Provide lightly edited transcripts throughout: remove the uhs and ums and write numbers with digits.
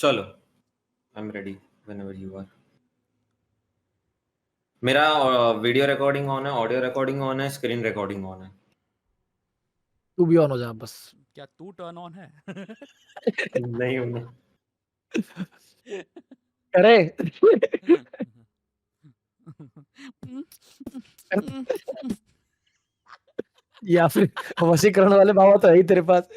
चलो, I am ready whenever you are. मेरा video recording on है, ऑडियो रिकॉर्डिंग ऑन है, स्क्रीन रिकॉर्डिंग ऑन है। तू भी ऑन हो जा बस। क्या तू टर्न ऑन है? नहीं हूँ मैं। अरे या फिर वशीकरण वाले बाबा तो है ही तेरे पास।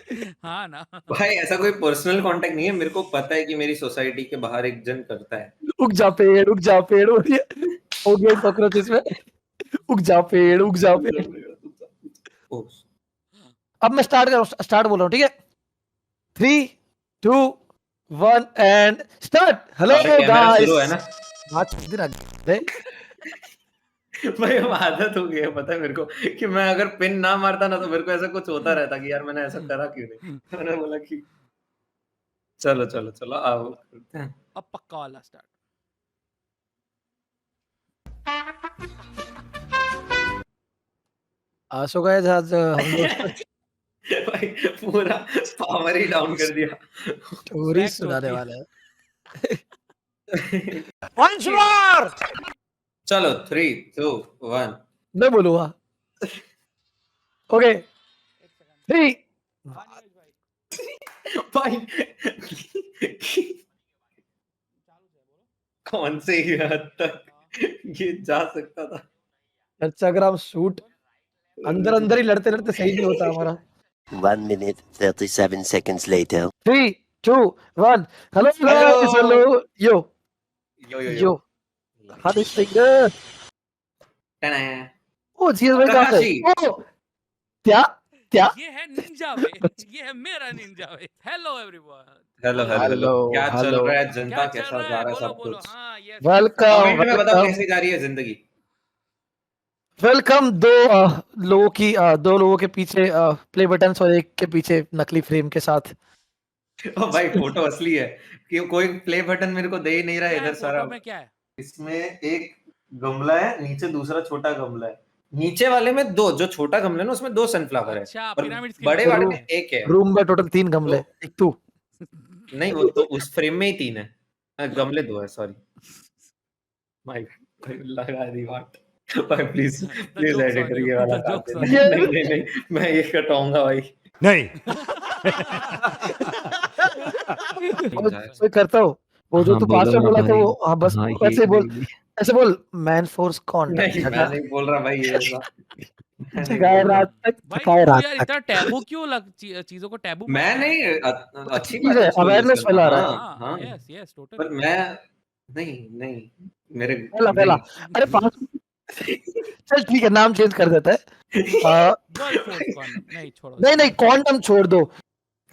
हाँ ना। भाई ऐसा कोई पर्सनल कांटेक्ट नहीं है, मेरे को पता है कि मेरी सोसाइटी के बाहर एक जन करता है। उग जा पेड़ हो गया कॉकरोच इसमें। उग जा पेड़। ओह, अब मैं स्टार्ट बोल रहा हूँ, ठीक है? 3, 2, 1 एंड स्टार्ट। हेलो कैमरा शुरू है गाइस। ना? भाई अब आदत हो गई है, पता है मेरे को कि मैं अगर पिन ना मारता ना तो मेरे को ऐसा कुछ होता रहता कि यार मैंने ऐसा करा क्यों नहीं। मैंने बोला कि चलो आओ करते हैं। अब पक्का वाला स्टार्ट। सो गाइस आज हम लोग भाई पूरा पावर ही डाउन कर दिया। स्टोरी Fact सुनाने होती है। वाले हैं। Once more. चलो 3, 2, 1। मैं बोलूंगा। ओके 3। भाई कौन से ही हद तक ये जा सकता था? इंस्टाग्राम शूट अंदर ही लड़ते सही नहीं होता हमारा। 1 minute 37 seconds later. 3, 2, 1 hello guys. Hello यो हाथ फिंगर। टना। ओ जीएस भाई कहां काकाशी। है? ओ क्या ये है निंजा वे। ये है मेरा ninja way. Hello everyone. Hello क्या चल हेलो। रहा है? जनता क्या चल कैसा रहा जा है? रहा है? बोलो सब बोलो। कुछ हाँ यस। कमेंट में बताओ वेलकम कैसी जा रही है जिंदगी। वेलकम। दो लोगों के पीछे प्ले बटन्स और एक के पीछे नकली फ्रेम के साथ। ओ भाई फोटो असली है कि कोई प्ले बटन मेरे को दे ही नहीं रहा क्या है इधर सारा। फोटो में? क्या है? इसमें एक गमला है, नीचे दूसरा छोटा गमला है। नीचे वाले में दो, जो छोटा गमला है ना उसमें 2 सनफ्लावर है अच्छा, और पिरामिड स्कीम बड़े कर वाले रहे में हैं। एक है। रूम में टोटल 3 गमले, एक तू। नहीं वो तो उस फ्रेम में ही 3 है। गमले 2 है, सॉरी। भाई लगा दी बात। भाई please jokes on editor you, ये वाला the काट jokes देना। on नहीं मैं ये कटाऊंगा भाई। नहीं। कोई करता हो वो जो हाँ, तू बोलो पास में ना बोला था भाई। वो। हाँ बस हाँ, ऐसे ये बोल, ऐसे बोल। मैन फोर्स कौन नहीं मैं जगह नहीं बोल रहा भाई ये ऐसा। मैं नहीं जगाए बोल रहा। रात तक भाई थकाए तू रात यार तक। इतना टैबू क्यों चीजों को टैबू मैं मानता है? नहीं अच्छी चीज बात है, है इसको यूज अवेयरनेस करना। फैला रहा है। हाँ हाँ यस यस पर टोटली। मैं नहीं मेरे फैला नहीं। अरे पास। चल ठीक है, नाम चेंज कर देता है। गर्ल फोर्स कॉन्डम नहीं छोड़ो। नहीं कॉन्डम छोड़ दो।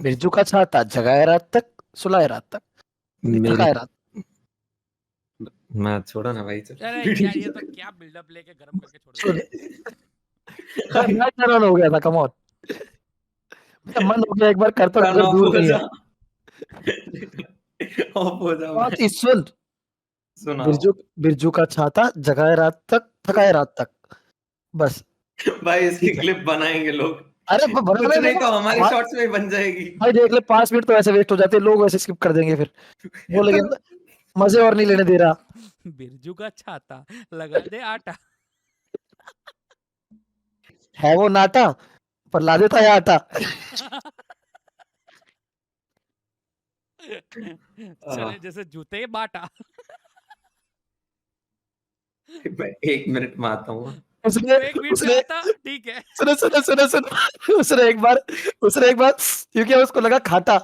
बिरजू का छाता जगाए रात तक, सुलाए रात तक, मेरे थकाए रात। मैं छोड़ा ना भाई चल। अरे यार ये तो क्या बिल्डअप लेके गरम करके छोड़ छोड़ दिया। दे। मैं टर्न ऑन हो गया था, कम ऑन। मेरा मन हो गया एक बार करता हूँ, टर्न अगर ऑफ दूर हो नहीं जा। है। ऑफ हो जा बात भाई। सुन। सुनाओ बिरजू का छाता जगाए रात तक, थकाए रात तक, बस। भाई, इसकी ठीक है। क्लिप बनाएंगे लोग। अरे कुछ नहीं तो हमारी भाई शॉर्ट्स में ही बन जाएगी। देख ले, 5 मिनट तो ऐसे वेस्ट हो जाते हैं, लोग वैसे स्किप कर देंगे फिर बोलेंगे मजे और नहीं लेने दे रहा। बिरजू का छाता लगा दे आटा। है वो नाटा पर ला देता है आटा। चले जैसे जूते बाटा। मैं 1 मिनट में आता हूँ। उसने एक मिनट में आता ठीक है। सुनो उसने एक बार क्योंकि उसको लगा खाटा।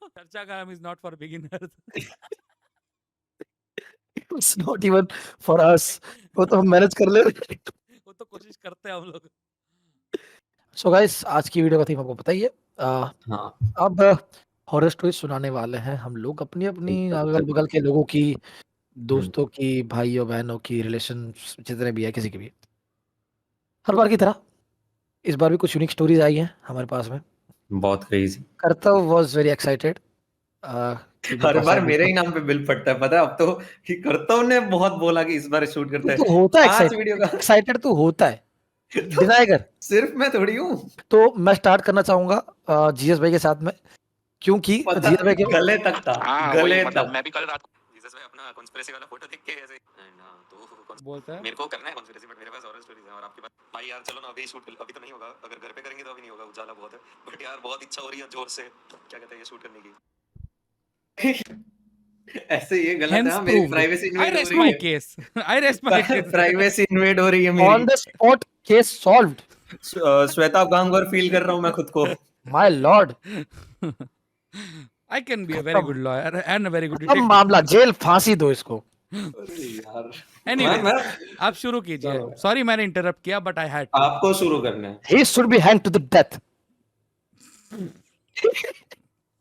चर्चा का is not for beginners. It's not even for us. वो तो हम मैनेज कर ले। वो तो कोशिश करते हैं हम लोग। सो गाइस आज की वीडियो का थीम आपको पता ही है। हाँ अब हॉरर स्टोरी सुनाने वाले हैं हम लोग अपनी अपनी अगल बगल के लोगों की, दोस्तों की, भाइयों बहनों की, रिलेशन जितने भी है किसी की भी। हर बार की तरह इस बार भी कुछ यूनिक स्टोरीज आई हैं हमारे पास में। बहुत crazy. Kartav was very excited. हर बार मेरे ही नाम पे बिल फटता है, पता है अब तो कि करता ने बहुत बोला कि इस बार शूट करते तू हैं। होता है आज वीडियो का एक्साइटेड, तू होता है। डिनाई कर। सिर्फ मैं थोड़ी हूँ। तो मैं स्टार्ट करना चाहूंगा जीएस भाई के साथ में, क्योंकि पता जीएस भाई के गले तक था, हाँ गले वही मतलब तक। मैं भी कल रात को जीसस में अपना कॉन्स्पिरेसी वाला फोटो देख के ऐसे तो बोलता है मेरे को करना है कॉन्स्पिरेसी बट मेरे पास हॉरर स्टोरीज हैं और आपके पास भाई यार चलो ना अभी शूट अभी तो नहीं होगा, अगर घर पे करेंगे तो अभी नहीं होगा, उजाला बहुत है, बट यार बहुत इच्छा हो रही है जोर से क्या कहते हैं ये शूट करने की। ऐसे ये गलत है। Hence हाँ, मेरी proved. प्राइवेसी I इन्वेड हो rest रही my है। case. I rest my case. Privacy invade हो रही है ऑन मेरी। The spot case solved. Shweta गांगुर फील कर रहा हूँ मैं खुद को। My lord, I can be a very good lawyer and a very good खत्म detective. मामला, जेल फांसी दो इसको। अरे यार, Anyway, मैं आप शुरू कीजिए। चलो। Sorry मैंने इंटरप्ट किया बट आई हैड टू। आपको शुरू करना है। He should be hang to the death.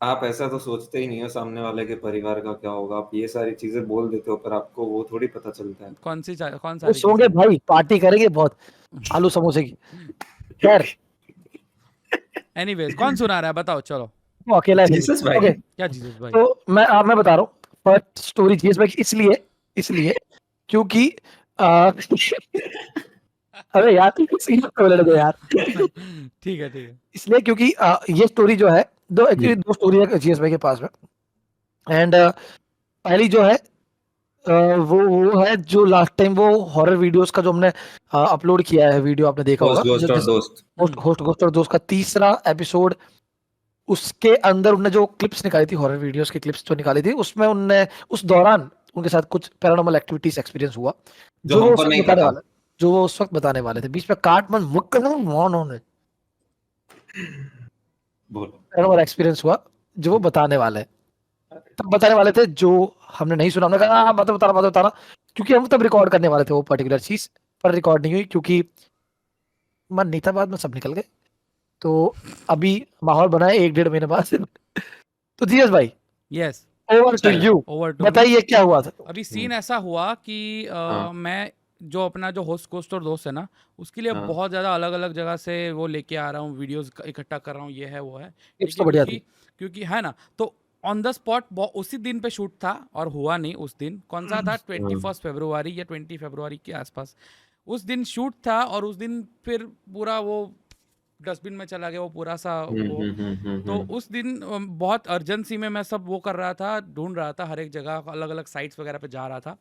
आप ऐसा तो सोचते ही नहीं हो सामने वाले के परिवार का क्या होगा, आप ये सारी चीजें बोल देते हो पर आपको वो थोड़ी पता चलता है। कौन वो सारी सोंगे चीजें? भाई, पार्टी करेंगे बहुत, आलू समोसे की। खैर, Anyways, कौन सुना रहा है बताओ चलो। वो अकेला है। जीसस भाई। ओके, क्या जीसस भाई? तो मैं बता रहा हूँ फर्स्ट स्टोरी जीएस भाई की इसलिए क्योंकि अरे यार सीरियस बोलने लगे यार। ठीक है। इसलिए क्योंकि ये स्टोरी जो है, एक्चुअली दो स्टोरी है जीएस भाई के पास में। एंड पहली जो है वो है जो लास्ट टाइम वो हॉरर वीडियोस का जो हमने अपलोड किया है, वीडियो आपने देखा होगा, दोस्त और दोस्त। होस्ट और दोस्त का तीसरा एपिसोड। उसके अंदर उनने जो क्लिप्स निकाली थी, हॉरर वीडियोस की क्लिप्स जो निकाली थी, उसमें उनने उस दौरान उनके साथ कुछ पैरानॉर्मल एक्टिविटीज एक्सपीरियंस हुआ जो वो हमको उस वक्त नहीं बताने पता। वाले, जो वो उस वक्त बताने वाले थे। बीच में काट मन मुक्क उन्होंने बोलो। पैरानॉर्मल एक्सपीरियंस हुआ जो वो बताने वाले हैं। तब बताने वाले थे जो हमने नहीं सुना। हमने कहा हाँ मत बताना, क्योंकि हम तब रिकॉर्ड करने वाले थे वो पर्टिकुलर चीज, पर रिकॉर्ड नहीं हुई क्योंकि मन नहीं था, बाद में सब निकल गए। तो अभी माहौल बना है 1-1.5 महीने बाद। तो जीएस भाई, yes, over to you, over to. बताइए क्या हुआ था। अभी सीन ऐसा हुआ कि मैं जो अपना जो होस्ट और दोस्त है ना, उसके लिए हाँ। बहुत ज़्यादा अलग अलग जगह से वो लेके आ रहा हूँ, वीडियोस इकट्ठा कर रहा हूँ, ये है वो है। टिप्स तो बढ़िया थी। क्योंकि है ना, तो ऑन द स्पॉट उसी दिन पे शूट था और हुआ नहीं उस दिन। कौन सा था? 21 फरवरी या 20 फरवरी के आसपास उस दिन शूट था। और उस दिन फिर पूरा वो डस्टबिन में चला गया वो पूरा सा वो। तो उस दिन बहुत अर्जेंसी में मैं सब वो कर रहा था, ढूंढ रहा था, हर एक जगह अलग अलग साइट्स वगैरह पे जा रहा था।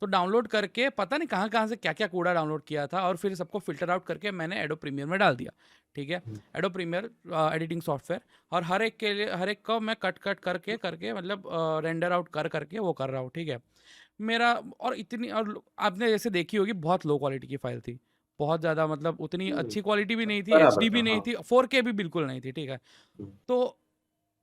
तो डाउनलोड करके पता नहीं कहाँ से क्या क्या कूड़ा डाउनलोड किया था, और फिर सबको फिल्टर आउट करके मैंने एडोब प्रीमियर में डाल दिया। ठीक है, एडोब प्रीमियर एडिटिंग सॉफ्टवेयर, और हर एक को मैं कट करके मतलब रेंडर आउट करके वो कर रहा हूँ। ठीक है, मेरा और इतनी, और आपने जैसे देखी होगी बहुत लो क्वालिटी की फाइल थी, बहुत ज़्यादा, मतलब उतनी अच्छी क्वालिटी भी नहीं थी, बराबर HD भी था, नहीं हाँ। थी, 4K भी बिल्कुल नहीं थी। ठीक है, तो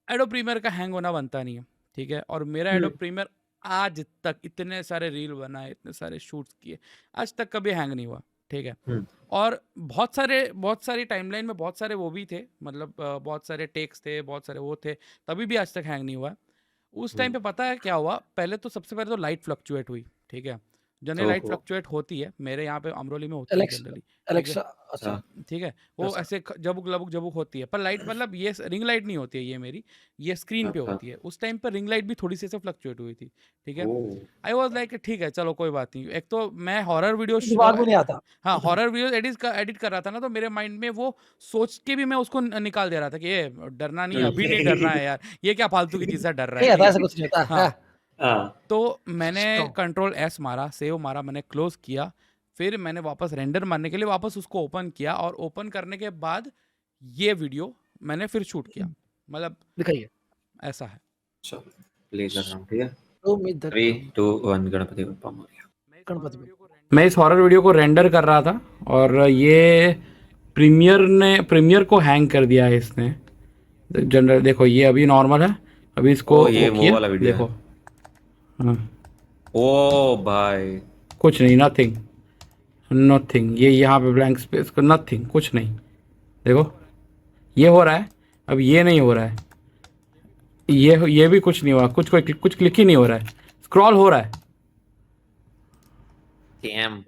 एडोब प्रीमियर का हैंग होना बनता नहीं है। ठीक है, और मेरा एडोब प्रीमियर आज तक इतने सारे रील बनाए, इतने सारे शूट्स किए, आज तक कभी हैंग नहीं हुआ। ठीक है, और बहुत सारी टाइमलाइन में बहुत सारे वो भी थे, मतलब बहुत सारे टेक्स थे, बहुत सारे वो थे, तभी भी आज तक हैंग नहीं हुआ। उस टाइम पे पता है क्या हुआ? सबसे पहले तो लाइट फ्लक्चुएट हुई। ठीक है, जनरली लाइट फ्लक्चुएट होती है, मेरे यहाँ पे अमरोली में होती है जनरली। एलेक्सा, अच्छा ठीक है, वो ऐसे जबुक होती है, पर लाइट मतलब ये रिंग लाइट नहीं होती है, ये मेरी ये स्क्रीन पे होती है। उस टाइम पर रिंग लाइट भी थोड़ी सी ऐसे फ्लक्चुएट हुई थी। ठीक है, आई वाज लाइक ठीक है चलो कोई बात नहीं। एक तो मैं हॉरर वीडियो दिमाग में नहीं आता। हाँ, हॉरर वीडियो एडिट कर रहा था ना, तो मेरे माइंड में वो सोच के भी मैं उसको निकाल दे रहा था कि ये डरना नहीं है, अभी नहीं डरना है यार, ये क्या फालतू की चीज़ है, डर रहा नहीं है। आता, ऐसा कुछ नहीं होता। हाँ, हाँ। तो मैंने कंट्रोल S मारा, सेव मारा, मैंने क्लोज किया, फिर मैंने वापस रेंडर मारने के लिए वापस उसको ओपन किया, और ओपन करने के बाद ये वीडियो मैंने फिर शूट किया। मतलब दिखाइए, ऐसा है। चलो प्ले कर रहा हूँ। ठीक है, तो मैं 3, 2, 1 गणपति बप्पा मोरया। मैं इस हॉरर वीडियो को रेंडर कर रहा था, और ये प्रीमियर को हैंग कर दिया है इसने। जनरल देखो, ये अभी नॉर्मल है, अभी इसको ये वो वो किया, वाला वीडियो देखो। हाँ, ओ भाई, कुछ नहीं, नथिंग, ये यहाँ पे ब्लैंक स्पेस को, नथिंग, कुछ नहीं। देखो ये हो रहा है, अब ये नहीं हो रहा है, ये भी कुछ नहीं हुआ, कुछ क्लिक ही नहीं हो रहा है, स्क्रॉल हो रहा है।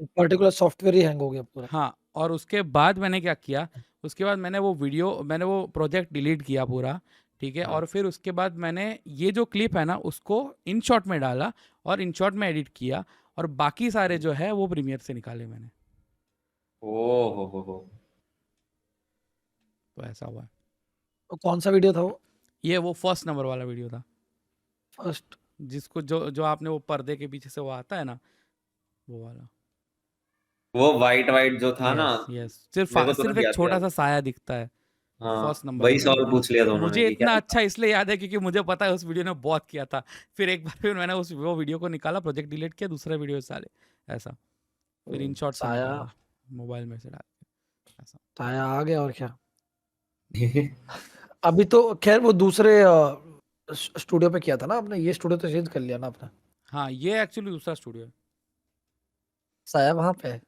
पर्टिकुलर सॉफ्टवेयर ही हैंग हो गया पूरा। हाँ, और उसके बाद मैंने क्या किया, उसके बाद मैंने वो प्रोजेक्ट डिलीट किया पूरा। ठीक है, और फिर उसके बाद मैंने ये जो क्लिप है ना उसको InShot में डाला, और InShot में एडिट किया, और बाकी सारे जो है वो प्रीमियर से निकाले मैंने। हो। तो ऐसा हुआ है। तो कौन सा वीडियो था वो? ये वो फर्स्ट नंबर वाला वीडियो था, फर्स्ट? जिसको जो जो आपने वो पर्दे के पीछे से वो आता है ना, वो वाला। वो वाइट जो था ना, यस यस, सिर्फ मेरे को सिर्फ तुरंत एक याद छोटा किया। सा साया दिखता है। हाँ, फर्स्ट नंबर वही का वीडियो सवाल था। पूछ लिया था उन्होंने मुझे कि क्या इतना था? अच्छा इसलिए याद है क्योंकि मुझे पता है उस वीडियो ने बहुत किया था। फिर एक बार फिर मैंने उस वो वीडियो को निकाला, प्रोजेक्ट डिलीट किया, दूसरा वीडियो साले ऐसा, फिर इन शॉर्ट से साया निकाला, मोबाइल में से डाल के ऐसा। साया आ गया और क्या। अभी तो खैर वो दूसरे स्टूडियो पे किया था ना आपने, ये स्टूडियो तो चेंज कर लिया ना आपने। हाँ, ये एक्चुअली दूसरा स्टूडियो है। साया वहां पे है,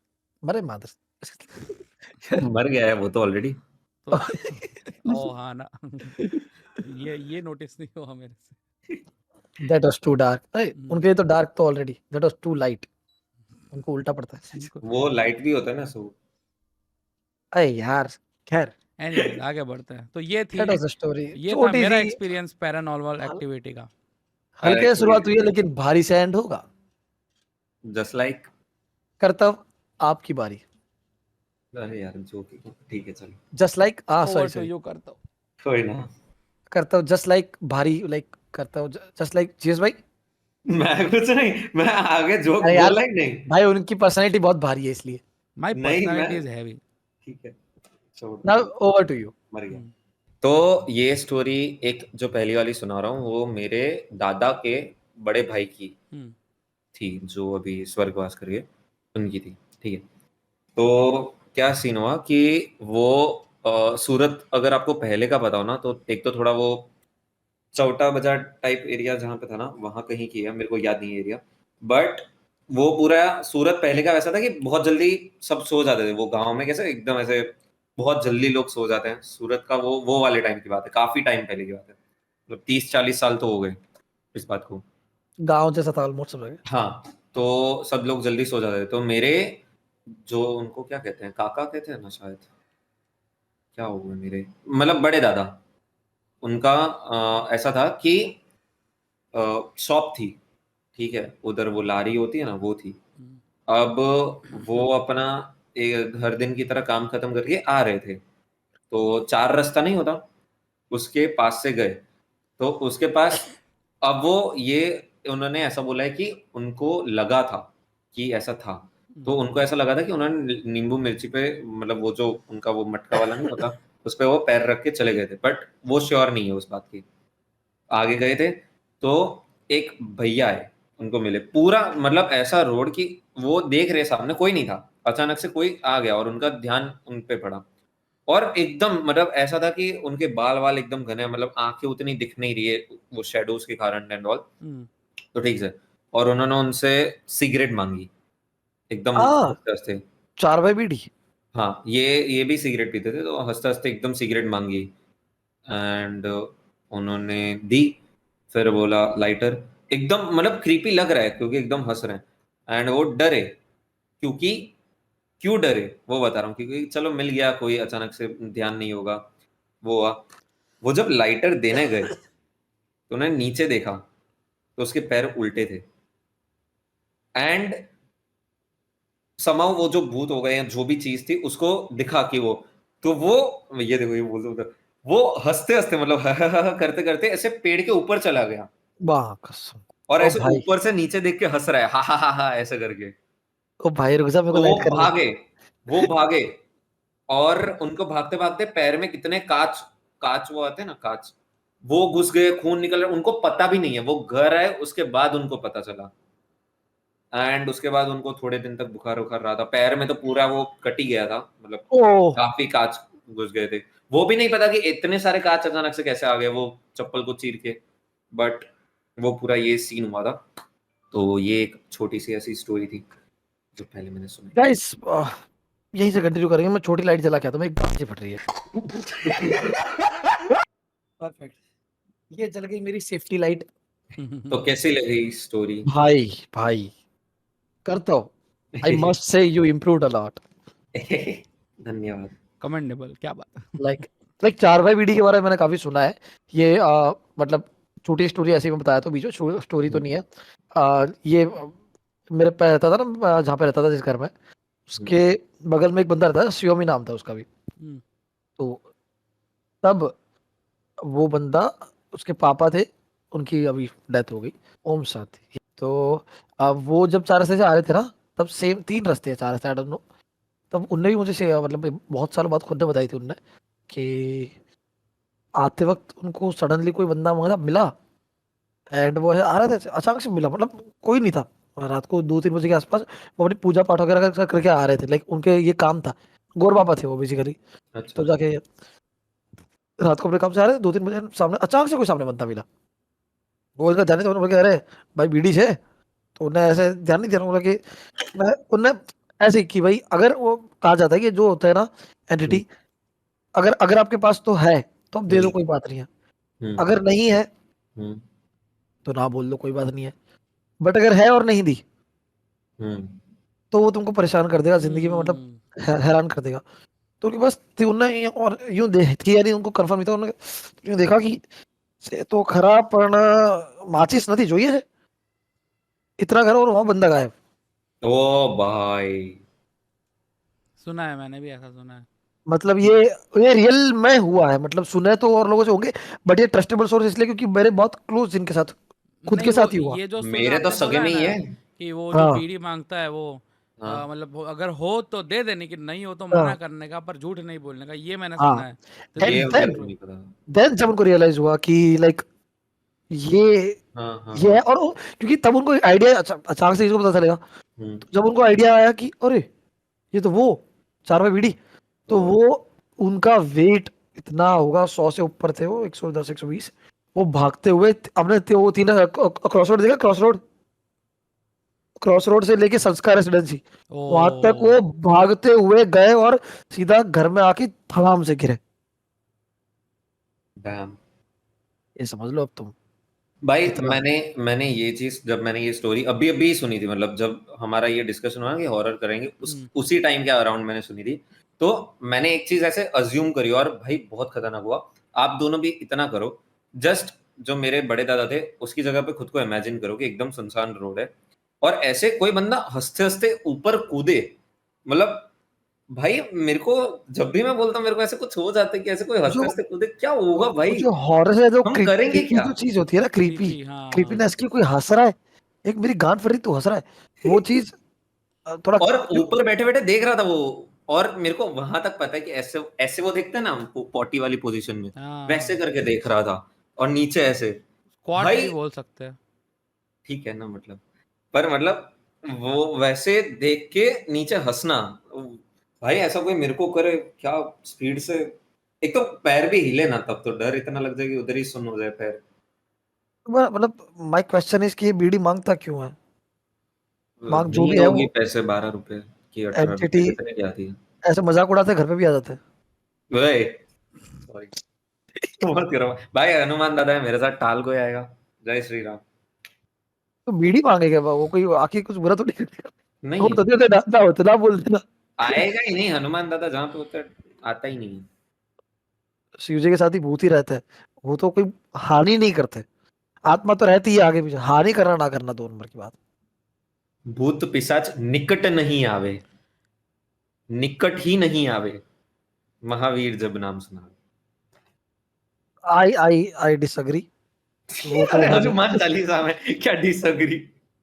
मरे मादर। मर गया है वो तो ऑलरेडी। तो ओ हाँ ना। ये नोटिस नहीं हुआ मेरे से। That was too dark. अरे उनके लिए तो डार्क तो already, that was too light, उनको उल्टा पड़ता है। उनको वो लाइट भी होता है ना, सो अरे यार खैर, एनीवेज आगे बढ़ते हैं। तो ये थी, दैट वाज द स्टोरी, ये था छोटी मेरा सी एक्सपीरियंस पैरानॉर्मल एक्टिविटी का। हल्के से शुरुआत हुई है लेकिन भारी से एंड होगा। जस्ट लाइक, कर्तव्य आपकी बारी। अरे यार जो ठीक है चलो, just like over sorry to sorry you करता हूँ। कोई ना। कर्तव्य जस्ट लाइक भारी, like Kartavya just like GS भाई। मैं कुछ नहीं, मैं आगे जोक अरे यार बोला ही नहीं। भाई उनकी पर्सनैलिटी बहुत भारी है इसलिए। माय नहीं, पर्सनालिटी मैं इज हैवी। ठीक है, छोड़ नाउ दो, ओवर टू यू। मर गया। तो ये स्टोरी एक जो पहली वाली सुना रहा हूँ, वो मेरे दादा के बड़े भाई की थी, जो अभी स्वर्गवास कर गए, उनकी थी। ठीक है, तो क्या सीन हुआ कि वो सूरत, अगर आपको पहले का पता हो ना, तो एक तो थोड़ा वो चौटा बाजार टाइप एरिया जहाँ पे था ना, वहां कहीं की है, मेरे को याद नहीं है एरिया, बट वो पूरा सूरत पहले का वैसा था कि बहुत जल्दी सब सो जाते थे। वो गांव में कैसे एकदम ऐसे बहुत जल्दी लोग सो जाते हैं, सूरत का वो वाले टाइम की बात है, काफी टाइम पहले की बात है, मतलब 30-40 साल तो हो गए इस बात को। गांव जैसा था ऑलमोस्ट सब जगह। हाँ, तो सब लोग जल्दी सो जाते थे। तो मेरे जो, उनको क्या कहते हैं, काका कहते हैं ना शायद, क्या हुआ मेरे, मतलब बड़े दादा, उनका ऐसा था कि शॉप थी, ठीक है, उधर वो लारी होती है ना, वो थी। अब वो अपना एक हर दिन की तरह काम खत्म करके आ रहे थे, तो 4 रास्ता नहीं होता, उसके पास से गए, तो उसके पास, अब वो ये उन्होंने ऐसा बोला है कि उनको लगा था कि ऐसा था, तो उनको ऐसा लगा था कि उन्होंने नींबू मिर्ची पे, मतलब वो जो उनका वो मटका वाला नहीं होता, उस पे वो पैर रख के चले गए थे, बट वो श्योर नहीं है उस बात की। आगे गए थे तो एक भैया है, उनको मिले, पूरा मतलब ऐसा रोड की वो देख रहे सामने कोई नहीं था, अचानक से कोई आ गया और उनका ध्यान उन पे पड़ा, और एकदम मतलब ऐसा था कि उनके बाल वाल एकदम घने, मतलब आंखें उतनी दिख नहीं रही है वो शेडोज के कारण एंड ऑल, तो ठीक है। और उन्होंने उनसे सिगरेट मांगी, एकदम हंसते हंसते। 4 बाई बीडी। हाँ, ये भी सिगरेट पीते थे, तो हंसते हंसते एकदम सिगरेट मांगी, एंड उन्होंने दी। फिर बोला लाइटर, एकदम मतलब क्रीपी लग रहा है क्योंकि एकदम हंस रहे हैं, एंड वो डरे, क्योंकि क्यों डरे वो बता रहा हूँ, क्योंकि चलो मिल गया कोई, अचानक से ध्यान नहीं होगा, वो हुआ। वो जब लाइटर देने गए तो उन्होंने नीचे देखा, तो उसके पैर उल्टे थे, एंड समाउ वो जो भूत हो गए या जो भी चीज थी उसको दिखा कि वो, तो वो ये देखो, ये बोलते वो हंसते हंसते मतलब करते करते ऐसे पेड़ के ऊपर चला गया, वाह कसम। और ओ ऐसे भाई, ऊपर से नीचे देख के हंस रहा है, हा ऐसे करके। ओ भाई रुक जा, मेरे को तो लाइट कर दे। वो भागे, और उनको भागते भागते पैर में कितने कांच, कांच वो आते हैं ना, कांच, वो घुस गए, खून निकल रहा, उनको पता भी नहीं है, वो घर आए उसके बाद उनको पता चला, एंड उसके बाद उनको थोड़े दिन तक बुखार उखार रहा था, पैर में तो पूरा वो कट ही गया था, मतलब ओ काफी कांच घुस गए थे। वो भी नहीं पता कि इतने सारे कांच अचानक से कैसे आ गए वो चप्पल को चीर के, बट वो पूरा ये सीन हुआ था। तो ये एक छोटी सी ऐसी स्टोरी थी जो पहले मैंने सुनी। गाइस, यहीं से कंटिन्यू करेंगे। मैं छोटी लाइट जला के आता हूं, एक बात फट रही है। परफेक्ट, ये जल गई मेरी सेफ्टी लाइट। तो कैसी लगी स्टोरी? भाई भाई करता हूं, I must say you improved a lot. धन्यवाद। कमेंडेबल, क्या बात है। लाइक 4 बाई बीडी के बारे में मैंने काफी सुना है। ये मतलब छोटी स्टोरी ऐसी मैं बताया तो बीच में, स्टोरी तो नहीं है। ये मेरे पे रहता था ना, जहाँ पे रहता था जिस घर में, उसके बगल में एक बंदा रहता है, शियोमी नाम था उसका भी। हम्म, तो तब वो बंदा, उसके पापा थे, उनकी अभी डेथ हो गई, ओम शांति। तो अब वो जब 4 रास्ते से आ रहे थे ना, तब सेम 3 रास्ते हैं 4 रास्ते, आई डोंट नो। तब उनने भी मुझे मतलब बहुत सालों बाद खुद ने बताई थी उनने कि आते वक्त उनको सडनली कोई बंदा मतलब मिला, एंड वो आ रहे थे, अचानक से मिला, मतलब कोई नहीं था। और रात को 2-3 बजे के आसपास वो अपनी पूजा पाठ वगैरह करके आ रहे थे, लाइक उनके ये काम था, गौर बाबा थे वो बेसिकली। अच्छा। तो जाके रात को अपने काम से आ रहे थे, 2-3 बजे सामने अचानक से कोई सामने बंदा मिला। वो इनका जाने तो उन्होंने बोला कि अरे भाई बीड़ी छे। तो उन्हें ऐसे ध्यान नहीं दिया, बोला कि मैं उनने ऐसे ही कि भाई अगर वो कहा जाता है कि जो होता है ना एंटिटी, अगर अगर आपके पास तो है तो आप दे दो, कोई बात नहीं है। हम्म अगर नहीं है हम्म तो ना बोल दो, कोई बात नहीं है। बट अगर है और नहीं दी हम्म तो वो तुमको परेशान कर देगा जिंदगी में, मतलब हम्म, हैरान कर देगा। तो उनके पास थी, उनने और यूं देखी, यानी उनको कंफर्म नहीं था, उन्होंने यूं देखा कि से तो खरा पण माचिस નથી જોઈએ છે, इतना करो और वहां बंदा गायब। ओ भाई। सुना है, मैंने भी ऐसा सुना है। मतलब ये रियल में हुआ है, मतलब सुने तो और लोगों से होंगे, बट ये ट्रस्टेबल सोर्स इसलिए क्योंकि मेरे बहुत क्लोज जिनके साथ, खुद नहीं, के वो साथ ही हुआ। ये जो सुना मेरे तो आपने सगे बोला है में ही ना है। कि वो जो हाँ बीड़ी मांगता है वो हाँ मतलब अगर हो तो दे देने की, नहीं हो तो हाँ मना करने का, पर झूठ नहीं बोलने का, ये मैंने हाँ। सुना है। तो दिस एंड ये इज मेरे वेरी को ट्रू। नहीं पता। देन जब उनको रियलाइज हुआ कि लाइक ये हाँ हाँ ये हाँ। है, और क्योंकि तब उनको आइडिया अचानक से इसको पता चलेगा। हम्म तो जब उनको आइडिया आया कि अरे ये तो वो 4 रुपए बीड़ी, तो वो उनका वेट इतना होगा, 100 से ऊपर थे वो, 110-120। वो भागते हुए अपने वो थी ना क्रॉस रोड, देखा क्रॉस रोड, क्रॉस रोड से लेके संस्कार रेसिडेंसी, वहां तक ओ, वो भागते हुए गए और सीधा घर में आके धड़ाम से गिरे। डैम। ये समझ लो अब तुम भाई कितना। मैंने ये चीज, जब मैंने ये स्टोरी अभी अभी सुनी थी, मतलब जब हमारा ये डिस्कशन हुआ कि हॉरर करेंगे, उसी टाइम के अराउंड मैंने सुनी थी। तो मैंने एक चीज ऐसे अज्यूम करी और भाई बहुत खतरनाक हुआ। आप दोनों भी इतना करो, जस्ट जो मेरे बड़े दादा थे उसकी जगह पे खुद को इमेजिन करो कि एकदम सुनसान रोड है और ऐसे कोई बंदा हंसते हंसते ऊपर कूदे। मतलब भाई मेरे को जब भी मैं बोलता हूँ मेरे को ऐसे कुछ हो जाता है कि ऐसे कोई जो हंसते हंसते कूदे, क्या होगा वो भाई? जो हॉरर है, जो हम करेंगे क्रीपी क्या? जो चीज होती है ना, क्रीपी क्रीपी, हाँ। क्रीपीनेस की, कोई हंस रहा है, एक मेरी गांड फट रही तू हंस रहा है, वो चीज थोड़ा और ऊपर बैठे बैठे देख रहा था वो। और मेरे को वहां तक पता है कि ऐसे ऐसे वो देखते हैं ना पॉटी वाली पोजीशन में, वैसे हाँ, करके देख रहा था। और नीचे ऐसे। स्क्वाट भाई भी बोल सकते हैं। ठीक है ना, मतलब पर मतलब वो वैसे देख के नीचे हंसना, भाई ऐसा कोई मेरे को करे क्या स्पीड से? एक तो पैर भी हिले ना, तब तो डर इतना लग जाए कि उधर ही सुन हो जाए पैर। मतलब माय क्वेश्चन इज कि ये बीड़ी मांगता क्यों है, मांग जो नीड भी है होगी वो पैसे, 12 रुपए की 18 रुपए एंटिटी, कितने की आती है? ऐसे मजाक उड़ाते हैं, घर पे भी आ जाते हैं। वही। सॉरी। मत करो भाई, हनुमान दादा है मेरे साथ, टाल कोई आएगा। जय श्री राम। तो बीड़ी मांगेगा वो, कोई आके कुछ बुरा तो नहीं करेगा। वो नहीं तो देते ना होते ना बोल देना। आएगा ही नहीं, हनुमान दादा जहाँ पे होता है आता ही नहीं है। शिव जी के साथ ही भूत ही रहते हैं, वो तो कोई हानि नहीं करते। आत्मा तो रहती है आगे पीछे, हानि करना ना करना 2 नंबर की बात। भूत पिशाच निकट नहीं आवे, निकट ही नहीं आवे, महावीर जब नाम सुना। आई डिसअग्री, वो तो अरे है नहीं। हनुमान चालीसा में क्या डिसअग्री?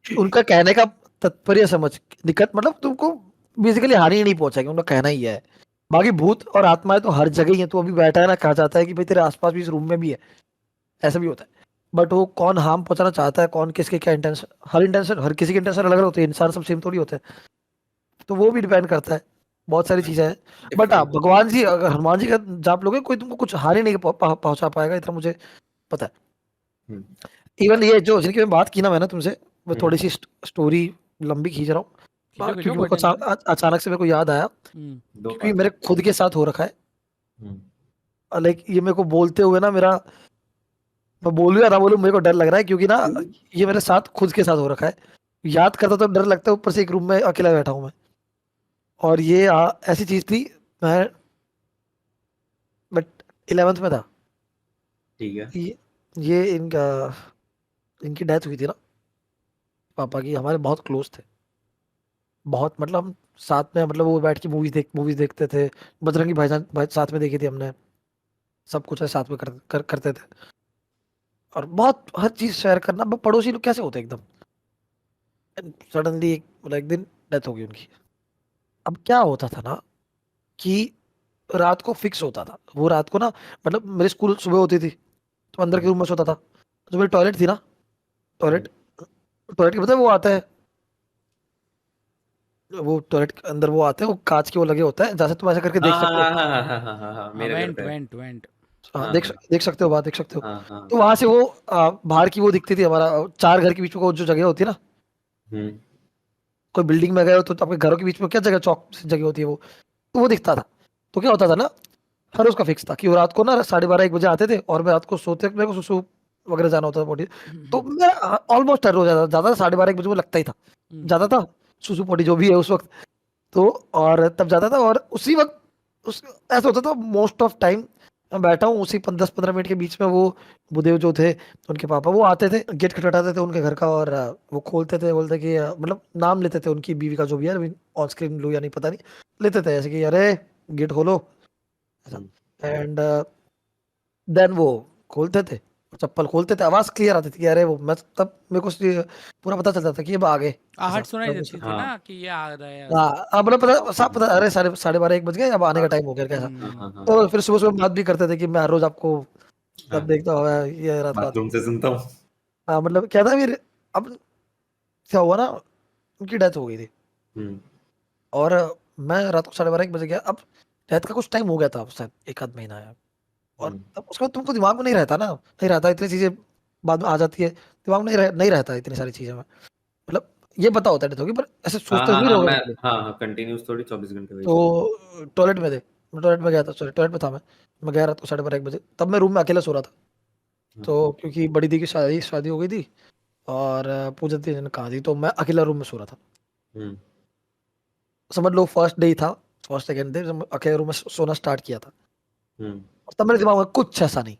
उनका कहने का तात्पर्य समझ, दिक्कत मतलब तुमको बेसिकली हानि ही नहीं पहुंचाएगी, उनका कहना ही है। बाकी भूत और आत्माएं तो हर जगह ही है, तो अभी बैठा है ना, कहा जाता है कि भाई तेरे आसपास भी इस रूम में भी है, ऐसा भी होता है। बट वो कौन हार्म पहुंचाना चाहता है, कौन किसके क्या इंटेंशन, हर इंटेंशन, हर किसी के इंटेंशन अलग अलग होते हैं, इंसान सब सेम थोड़ी होते हैं। तो वो भी डिपेंड करता है, बहुत सारी चीजें हैं। बट हाँ, डिफरेंट। भगवान जी, अगर हनुमान जी का जाप लोगे, कोई तुमको कुछ हानि नहीं पहुंचा पाएगा, इतना मुझे पता है। हम्म इवन ये जो जिनकी मैं बात की ना मैंने तुमसे, मैं हम्म थोड़ी सी स्टोरी लंबी खींच रहा हूँ, खींचो खींचो, क्योंकि कोई मेरे को टेंशन नहीं। अचानक से मेरे को याद आया, हम्म, दो क्योंकि पार्ट मेरे में। खुद के साथ हो रखा है। हम्म लाइक ये मेरे को बोलते हुए ना, मेरा, मैं बोलूँ या ना बोलूँ, मेरे को डर लग रहा है, क्योंकि ना ये मेरे साथ खुद के साथ हो रखा है। याद करता तो डर लगता है, ऊपर से एक रूम में अकेला बैठा हूँ मैं। और ये ऐसी चीज थी, मैं बट 11th में था। ठीक है। ये इनकी डेथ हुई थी ना, पापा की, हमारे बहुत क्लोज थे। बहुत मतलब हम साथ में मतलब वो बैठ के मूवीज देखते थे। बजरंगी भाईजान साथ में देखी थी हमने। सब कुछ है साथ में करते थे। और बहुत हर चीज शेयर करना। पड़ोसी लोग कैसे होते हैं एकदम। सडनली मतलब एक दिन डेथ हो गई उनकी। अब क्या होता था ना कि रात को फिक्स होता था वो रात को ना। मतलब मेरी स्कूल सुबह होती थी तो अंदर के रूम में सोता था। जो मेरी टॉयलेट थी ना, टॉयलेट टॉयलेट के पता है वो आता है, वो टॉयलेट के अंदर वो आते हैं, वो कांच के वो लगे होता है जैसे तुम ऐसा करके देख हाँ सकते हो। हाँ हाँ हाँ हाँ हाँ हाँ, मेरे घर वेंट पे है। वेंट वेंट हाँ हाँ देख सकते हो, बात देख सकते हो। हाँ हाँ। तो वहां से वो बाहर की वो दिखती थी हमारा 4 घर के बीच में वो जो जगह होती है ना। हम्म कोई बिल्डिंग में गए हो तो आपके घरों के बीच में क्या जगह, चौक सी जगह होती है वो, तो वो दिखता था। तो क्या होता था ना, हर उसका फिक्स था कि वो रात को ना 12:30-1 बजे आते थे और मैं रात को सोते मेरे को सुसु वगैरह जाना होता था पोटी। तो मैं ऑलमोस्ट डर हो जाता था, ज्यादा 12:30-1 बजे वो लगता ही था, जाता था सुसु पोटी जो भी है उस वक्त। तो और तब जाता था और उसी वक्त उस ऐसा होता था मोस्ट ऑफ टाइम मैं बैठा हूँ उसी 10-15 मिनट के बीच में वो बुदेव जो थे उनके पापा वो आते थे, गेट खटखटाते थे उनके घर का और वो खोलते थे, बोलते कि मतलब नाम लेते थे उनकी बीवी का जो भी है, ऑन स्क्रीन लू या नहीं पता नहीं, लेते थे ऐसे कि अरे गेट खोलो ऐसा। एंड देन वो खोलते थे, चप्पल खोलते थे, आवाज क्लियर आती थी कि अरे वो, मैं तब मेरे को पूरा पता चलता था कि अब आ गए ऐसा। आहट सुनाई मैं देती थी हाँ। ना कि ये आ रहा है हाँ ऐसा। अब मतलब पता साफ पता, अरे 12:30-1 बज गए, अब आने का टाइम हो गया कैसा। हाँ हाँ हाँ। तो फिर सुबह सुबह बात भी करते थे कि मैं हर रोज आपको हाँ, तब देखता हुआ ये रात रात। बाथरूम से सुनता हूँ। हाँ मतलब क्या था फिर, अब क्या हुआ ना, उनकी डेथ हो गई थी हम्म और मैं रात को 12:30-1 बजे गया। अब डेथ का कुछ टाइम हो गया था शायद 1 आध महीना है। और हम्म तब उसके बाद तुमको दिमाग में नहीं रहता ना, नहीं रहता, इतनी चीजें बाद में आ जाती है दिमाग में, नहीं रहता इतनी सारी चीजें में। मतलब ये पता होता है डेथ होगी पर ऐसे हाँ सोचते हाँ नहीं हाँ, रहोगे मैं बिल्कुल। हाँ हाँ कंटिन्यूस थोड़ी 24 घंटे वही चलेगा। तो टॉयलेट में थे, मैं टॉयलेट में गया था, सॉरी टॉयलेट में था मैं गया रात को 12:30-1 बजे, तब मैं रूम में अकेला सो रहा था। हाँ, तो क्योंकि बड़ी दी की शादी हो गई थी और पूजा दी ने कहा थी, तो मैं अकेला रूम में सो रहा था। हम्म समझ लो फर्स्ट डे ही था, फर्स्ट सेकंड डे जब मैं अकेले रूम में सोना स्टार्ट किया था। हम्म और तब मेरे दिमाग में कुछ ऐसा नहीं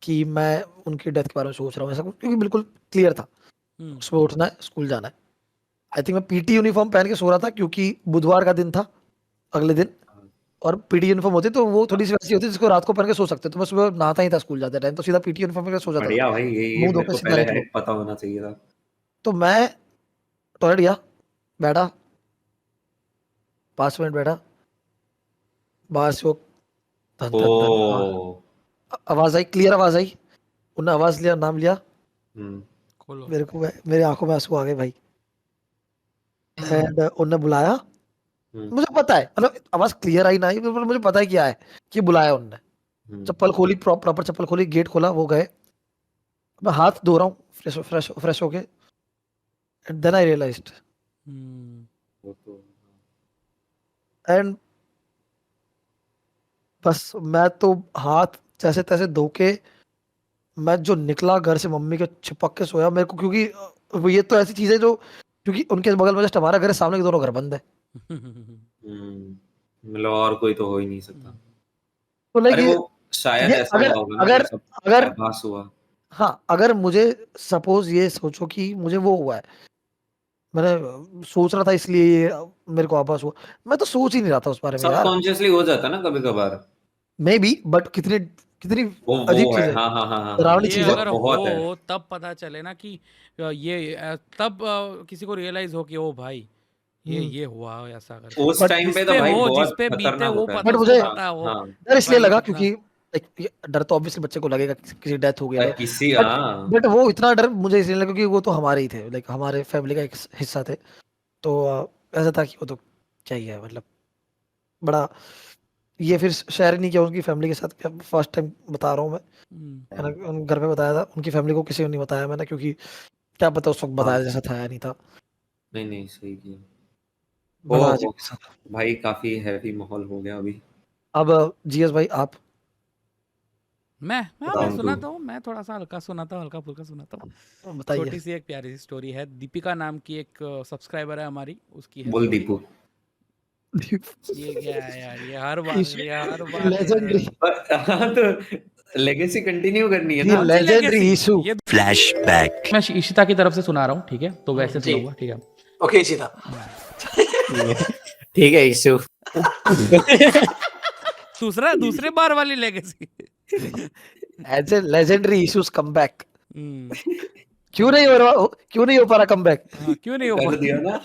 कि मैं उनकी डेथ के बारे में सोच रहा हूँ ऐसा कुछ, क्योंकि बिल्कुल क्लियर था सुबह उठना है स्कूल जाना है। आई थिंक मैं पीटी यूनिफॉर्म पहन के सो रहा था क्योंकि बुधवार का दिन था अगले दिन। और पीटी यूनिफॉर्म होती तो वो थोड़ी सी वैसी होती जिसको रात को पहन के सो सकते, तो मैं सुबह नहाता ही था स्कूल जाते टाइम, तो सीधा पीटी यूनिफॉर्म पहन के सो जाता था, बढ़िया भाई, ये मुंह धो मेरे के को सीधा पहले निकलो। हैक पता होना चाहिए था। तो मैं टॉयलेट गया, बैठा 5 मिनट बैठा, बाहर से वो धन धन धन ओ आवाज आई, क्लियर आवाज आई। उन्होंने आवाज लिया, नाम लिया, हम्म खोलो। मेरे को मेरे आंखों में आंसू आ गए भाई। एंड उन्होंने बुलाया, हम्म मुझे पता है मतलब आवाज क्लियर आई ना आई पर मुझे पता है क्या है कि बुलाया उन्होंने। हम्म चप्पल खोली, प्रॉपर चप्पल खोली, गेट खोला, वो गए। मैं हाथ धो रहा हूँ फ्रेश फ्रेश फ्रेश होके, एंड देन आई रियलाइज्ड। वो तो एंड बस मैं तो हाथ जैसे तैसे धो के मैं जो निकला घर से, मम्मी के चिपक के सोया मेरे को, क्योंकि वो ये तो ऐसी चीज है जो, क्योंकि उनके बगल में जस्ट हमारा घर है, सामने के दोनों घर बंद है। मतलब और कोई तो हो ही नहीं सकता। तो लाइक अरे वो शायद ये ऐसा हुआ होगा ना कि अगर सब अगर आभास हुआ। हाँ अगर मुझे सपोज ये सोचो कि मुझे वो हुआ है, मैंने सोच रहा था इसलिए ये मेरे को आभास हुआ, मैं तो सोच ही नहीं रहा था उस बारे में यार। सबकॉन्शियसली हो जाता ना कभी कभार। मे बी बट कितनी कितनी अजीब वो चीज है, है, हाँ हाँ हाँ हाँ हाँ, डरावनी ये चीज है। अगर बहुत है। हो तब पता चले ना कि तब किसी को रियलाइज हो कि ओ भाई ये हुआ ऐसा करके। उस बट टाइम जिस पे तो पे भाई हो, जिस बहुत पे बीते खतरनाक वो होता है। बट उसको मुझे पता हो हाँ डर इसलिए भाई लगा कितना। क्योंकि like, डर तो ऑब्वियसली बच्चे को लगेगा किसी डेथ हो गई भाई है। किसी बट हाँ बट वो इतना डर मुझे इसलिए लगा क्योंकि वो तो हमारे ही थे, लाइक हमारे फैमिली का एक हिस्सा थे। तो ऐसा था कि वो तो क्या ही है मतलब, बड़ा ये फिर शेयर नहीं किया उनकी फैमिली के साथ, फर्स्ट टाइम बता रहा हूँ मैं। मैंने घर पे बताया था, उनकी फैमिली को किसी को नहीं बताया मैंने, क्योंकि क्या पता उस वक्त हाँ बताया जैसा था या नहीं था। नहीं नहीं सही किया। बड़ा ओहो अजीब किस्सा था। भाई काफी हैवी माहौल हो गया अभी। अब जीएस भाई आप मैं बताऊं तो सुनाता हूँ। मैं थोड़ा सा हल्का सुनाता हूँ, हल्का फुल्का सुनाता हूँ। बताइए। छोटी सी एक प्यारी सी स्टोरी है। दीपिका नाम की एक सब्सक्राइबर है हमारी, उसकी है बोल स्टोरी। दीपू। ये क्या है यार, ये हर बार लेजेंडरी, हाँ तो लेगेसी कंटिन्यू करनी है दी ना। कौन सी लेजेंडरी लेगेसी? इशू। ये Flashback. मैं इशिता की तरफ से सुना रहा हूँ, ठीक है? तो वैसे जी सुनाऊंगा, ठीक है? ओके, इसी था। ठीक है इशू। दूसरे बार वाली legacy. As a legendary issues come back. क्यों नहीं हो पा रहा कम बैक? क्यों नहीं हो कर पा दिया ना।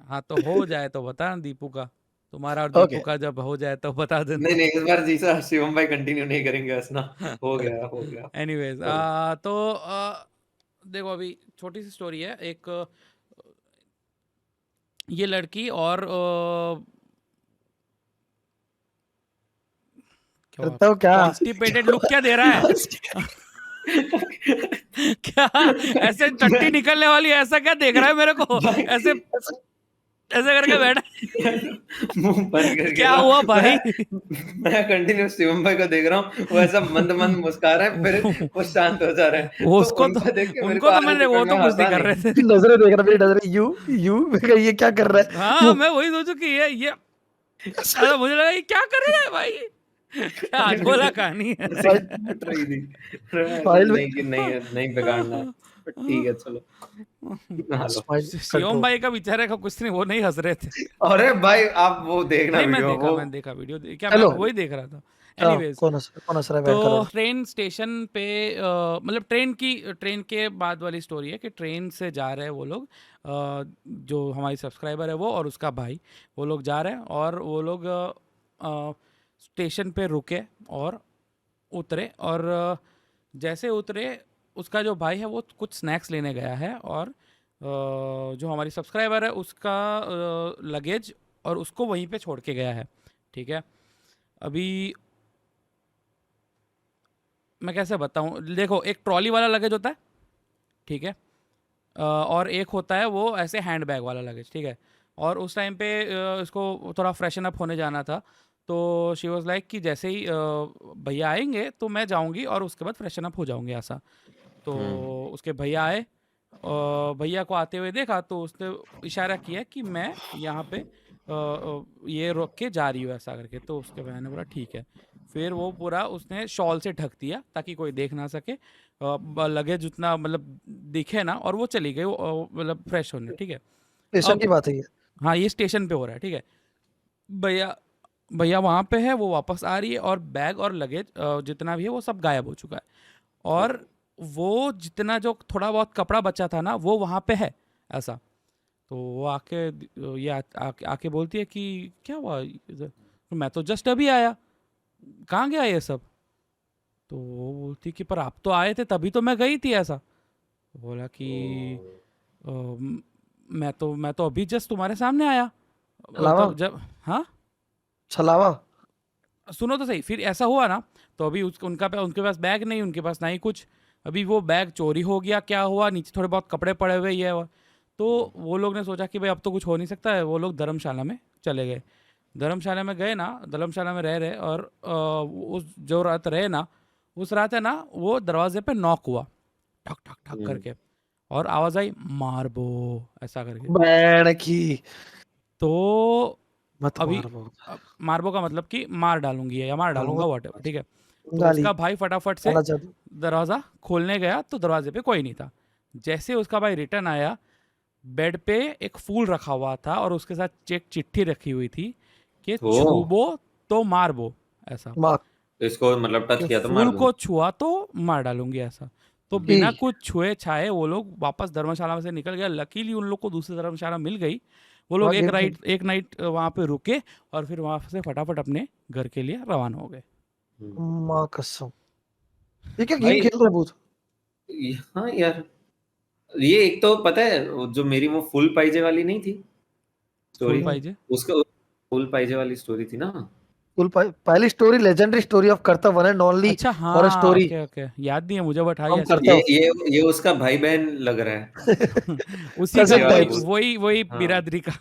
हाँ तो हो जाए तो बता दीपू का, तुम्हारा और Okay. दीपू का जब हो जाए तो बता देना। नहीं इस बार जीसा शिवम भाई कंटिन्यू नहीं करेंगे हंसना। हो गया। एनीवेज तो देखो अभी छोटी सी स्टोरी है। एक ये लड़की और करता हूँ क्या? कॉन्स्टिपेटेड लुक क्या दे रहा है? क्या ऐसे टट्टी निकलने वाली है, ऐसा क्या देख रहा है मेरे को? ऐसे करके बैठा। मुंह बंद करके क्या हुआ भाई? मैं कंटिन्यू शिवम भाई को देख रहा हूँ, वो ऐसा मंद मुस्कुरा रहा है, फिर वो शांत हो जा रहा है। वो उसको उनको देख के मेरे उनको तो आगे मैंने, वो मैं तो कुछ नहीं हंसा कर रहे थे। नजरें देख रहा, मेरी नजरें यू मैं कहा, ये क्या कर रहा है? हाँ मैं वही सोचू कि ये अरे मुझे लगा ये क्या कर रहा है भाई, क्या अधगोला कहानी है। हट रही थी। फाइल में- नहीं कि नहीं बिगाड़ना है। ठीक है चलो। हेलो। शिवम भाई का बेचारे का कुछ नहीं, वो नहीं हंस रहे थे। अरे भाई आप वो देखना नहीं वीडियो, वो मैंने देखा वीडियो, क्या मैं हेलो। वही देख रहा था। हाँ, एनीवेज कौन हंस रहा है? तो बैठ करो। ट्रेन स्टेशन पे मतलब ट्रेन के बाद वाली स्टोरी है कि ट्रेन से जा रहे हैं वो लोग, जो हमारी सब्सक्राइबर है वो और उसका भाई, वो लोग जा रहे हैं और वो लोग स्टेशन पे रुके और उतरे, और जैसे उतरे उसका जो भाई है वो कुछ स्नैक्स लेने गया है, और जो हमारी सब्सक्राइबर है उसका लगेज और उसको वहीं पे छोड़ के गया है। ठीक है, अभी मैं कैसे बताऊं, देखो एक ट्रॉली वाला लगेज होता है, ठीक है, और एक होता है वो ऐसे हैंड बैग वाला लगेज, ठीक है। और उस टाइम पे इसको थोड़ा फ्रेशन अप होने जाना था, तो शी वॉज लाइक कि जैसे ही भैया आएंगे तो मैं जाऊंगी और उसके बाद फ्रेशन अप हो जाऊंगी ऐसा। तो उसके भैया आए, भैया को आते हुए देखा तो उसने इशारा किया कि मैं यहाँ पे ये रोक के जा रही हूँ ऐसा करके, तो उसके भैया ने बोला ठीक है। फिर वो पूरा उसने शॉल से ढक दिया ताकि कोई देख ना सके, लगेज उतना मतलब दिखे ना, और वो चली गई मतलब फ्रेश होने, ठीक है। स्टेशन अब- की बात है ये। हाँ ये स्टेशन पे हो रहा है, ठीक है। भैया वहाँ पे है, वो वापस आ रही है और बैग और लगेज जितना भी है वो सब गायब हो चुका है, और वो जितना जो थोड़ा बहुत कपड़ा बचा था ना वो वहाँ पे है ऐसा। तो वो आके बोलती है कि क्या हुआ, तो मैं तो जस्ट अभी आया, कहाँ गया ये सब? तो वो बोलती कि पर आप तो आए थे तभी तो मैं गई थी ऐसा। तो बोला कि मैं तो अभी जस्ट तुम्हारे सामने आया। अलावा? तब जब हाँ छलावा? सुनो तो सही, फिर ऐसा हुआ ना, तो अभी उनके पास बैग नहीं, उनके पास ना ही कुछ, अभी वो बैग चोरी हो गया, क्या हुआ, नीचे थोड़े बहुत कपड़े पड़े हुए ही है। तो वो लोग ने सोचा कि भाई अब तो कुछ हो नहीं सकता है, वो लोग धर्मशाला में चले गए। धर्मशाला में गए ना, धर्मशाला में रह रहे, और उस जो रात रहे ना, उस रात है ना वो दरवाजे पे नॉक हुआ, ठक ठक ठक करके, और आवाज आई मारबो ऐसा करके। बैण की तो मत अभी मार वो। मारबो का मतलब कि मार डालूंगी या मार डालूंगा व्हाटएवर, ठीक है। तो गाली उसका भाई फटाफट से काला जादू। दरवाज़ा खोलने गया तो दरवाजे पे कोई नहीं था। जैसे उसका भाई रिटर्न आया, बेड पे एक फूल रखा हुआ था और उसके साथ एक चिट्ठी रखी हुई थी कि छूबो तो मारबो ऐसा, मार इसको मतलब टच कि किया तो मार फूल दूं। को छुआ तो मार डालूंगी ऐसा। तो बिना कुछ छुए छाए वो लोग वापस धर्मशाला में से निकल गया। लकीली उन लोग को दूसरी धर्मशाला मिल गई। वो लोग एक नाइट वहाँ पे रुके और फिर वहाँ से फटाफट अपने घर के लिए रवाना हो गए। माँ कसम, ये क्या भाई- गेम खेल रहा है भूत? हाँ यार, ये एक तो पता है जो मेरी वो फुल पाइजे वाली नहीं थी स्टोरी, फुल पाइजे उसका फुल पाइजे वाली स्टोरी थी ना। पहली स्टोरी लेजेंडरी स्टोरी ऑफ कर्तव्य वन एंड ओनली अच्छा और हाँ, स्टोरी ओके याद नहीं है मुझे, बट हाँ हम yes, करते हो। ये उसका भाई बहन लग रहा है। उसी Cousin का types। वही हाँ। बिरादरी का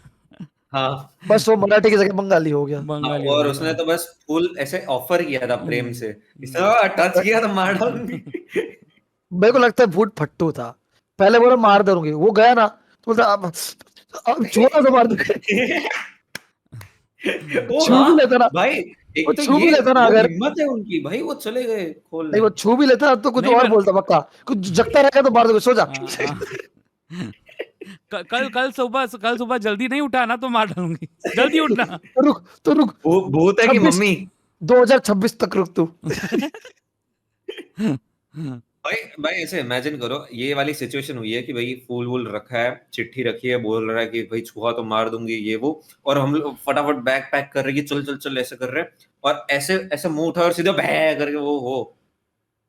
हाँ बस वो मराठी की जगह बंगाली हो गया। बंगाली और हो उसने गया। तो बस फुल ऐसे ऑफर किया था प्रेम से, इसने टच किया तो मार डालूंगी। मेरे को लगता है भूत फट्टू था। पहले बोला मार दूंगी, वो गया ना तो बोलता अब छोटा सा मार दूंगा। वो छू भी लेता ना भाई, एक वो तो छू भी ये लेता ना वो अगर- हिम्मत है उनकी भाई, वो चले गए खोलने। नहीं वो छू भी लेता तो कुछ नहीं, और पर- बोलता, पक्का कुछ जगता रहेगा तो मार दूंगा, सो जा। हाँ, हाँ। कल सुबह जल्दी नहीं उठा ना तो मार डालूंगी, जल्दी उठना। तो रुक भूत है कि 26 मम्मी? 2026 तक रुक तू। भाई ऐसे इमेजिन करो, ये वाली सिचुएशन हुई है कि भाई फूल वूल रखा है, चिट्ठी रखी है, बोल रहा है कि भाई छुआ तो मार दूंगी ये वो, और हम लोग फटाफट बैग पैक कर रहे हैं कि चल चल चल ऐसे कर रहे हैं, और ऐसे ऐसे मुंह उठा और सीधे भै करके वो हो,